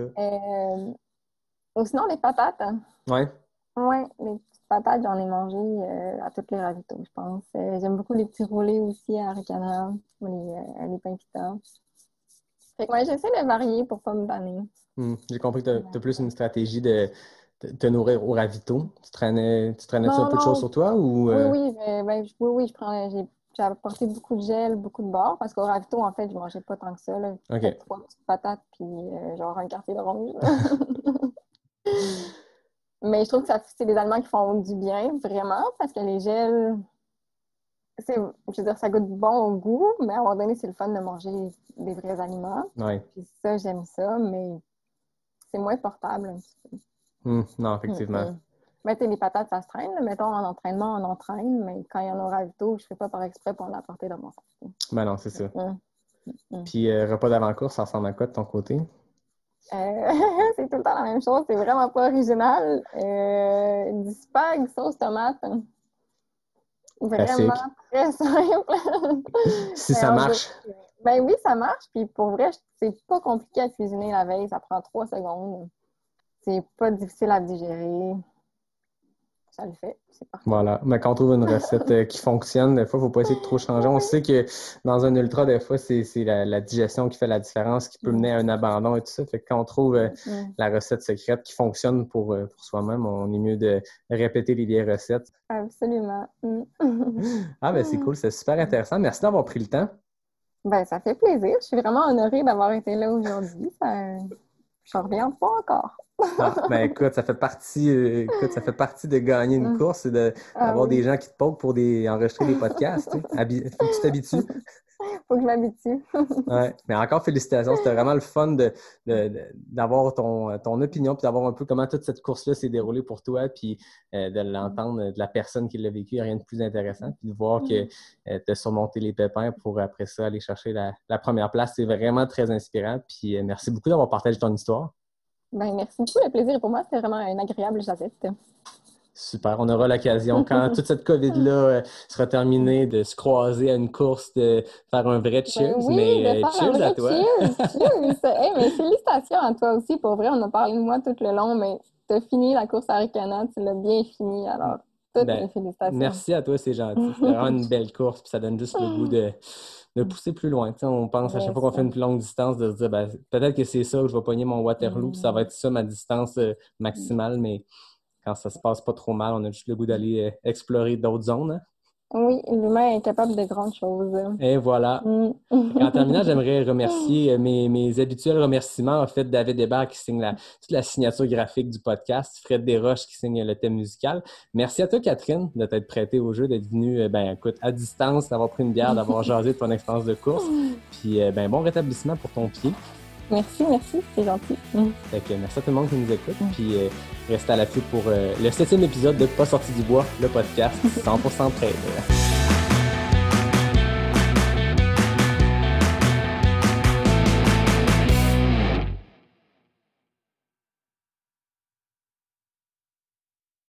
Ou sinon, les patates. Oui? Oui, les petites patates, j'en ai mangé à toutes les ravitaux, je pense. J'aime beaucoup les petits roulés aussi à Ricana, les pains pita. Fait que moi, j'essaie de varier pour pas me banner. J'ai compris que tu as plus une stratégie de te nourrir au ravito. Tu traînais-tu un peu de choses sur toi? Ou, Oui, j'ai apporté beaucoup de gel, beaucoup de beurre, parce qu'au ravito, en fait, je mangeais pas tant que ça. Là. Okay. 3 petites patates, puis genre un quartier d'orange. Mais je trouve que c'est des aliments qui font du bien, vraiment, parce que les gels, je veux dire, ça goûte bon au goût, mais à un moment donné, c'est le fun de manger des vrais aliments. Ouais. Puis ça, j'aime ça, mais c'est moins portable un petit peu. Non, effectivement. Mais les patates, ça se traîne. Là. Mettons, en entraînement, on entraîne, mais quand il y en a au ravito, je ne fais pas par exprès pour l'apporter dans mon sac. Ben non, c'est ça. Puis, repas d'avant-course, ça ressemble à quoi de ton côté? C'est tout le temps la même chose. C'est vraiment pas original. Du spag, sauce tomate. Vraiment très simple. Si ça marche. Ben oui, ça marche. Puis pour vrai, c'est pas compliqué à cuisiner la veille. Ça prend 3 secondes. C'est pas difficile à digérer. Ça le fait. C'est parfait. Voilà. Mais quand on trouve une recette qui fonctionne, des fois, il ne faut pas essayer de trop changer. On sait que dans un ultra, des fois, c'est la digestion qui fait la différence, qui peut mener à un abandon et tout ça. Fait que quand on trouve la recette secrète qui fonctionne pour soi-même, on est mieux de répéter les vieilles recettes. Absolument. Ah, ben c'est cool. C'est super intéressant. Merci d'avoir pris le temps. Ben, ça fait plaisir. Je suis vraiment honorée d'avoir été là aujourd'hui. Je reviens pas encore. Ben écoute, ça fait partie de gagner une course et d'avoir des gens qui te pokent pour enregistrer des podcasts. Faut que tu t'habitues. Faut que je m'habitue. Ouais. Mais encore félicitations. C'était vraiment le fun d'avoir ton opinion puis d'avoir un peu comment toute cette course-là s'est déroulée pour toi puis de l'entendre de la personne qui l'a vécu. Rien de plus intéressant. Puis de voir que tu as surmonté les pépins pour après ça aller chercher la première place. C'est vraiment très inspirant. Puis merci beaucoup d'avoir partagé ton histoire. Ben, merci beaucoup. Le plaisir est pour moi. C'était vraiment un agréable jazette. Super. On aura l'occasion, quand toute cette COVID-là sera terminée, de se croiser à une course, de faire un vrai cheers. Oui, mais de faire cheers un vrai à toi. Cheers. Hey, mais félicitations à toi aussi. Pour vrai, on a parlé de moi tout le long, mais tu as fini la course à Ricana. Tu l'as bien fini. Alors, toutes mes félicitations. Merci à toi, c'est gentil. C'est vraiment une belle course. Puis ça donne juste le goût de pousser plus loin. T'sais, on pense à chaque fois qu'on fait une plus longue distance de se dire peut-être que c'est ça où je vais pogner mon Waterloo, puis ça va être ça ma distance maximale, mais quand ça se passe pas trop mal, on a juste le goût d'aller explorer d'autres zones. Hein? Oui, l'humain est capable de grandes choses. Et voilà. En terminant, j'aimerais remercier mes habituels remerciements. En fait, David Hébert qui signe toute la signature graphique du podcast, Fred Desroches qui signe le thème musical. Merci à toi, Catherine, de t'être prêtée au jeu, d'être venue écoute, à distance, d'avoir pris une bière, d'avoir jasé de ton expérience de course. Puis bon rétablissement pour ton pied. Merci, c'est gentil. Fait que merci à tout le monde qui nous écoute. Puis restez à l'affût pour le 7e épisode de Pas sorti du bois, le podcast 100% prêt.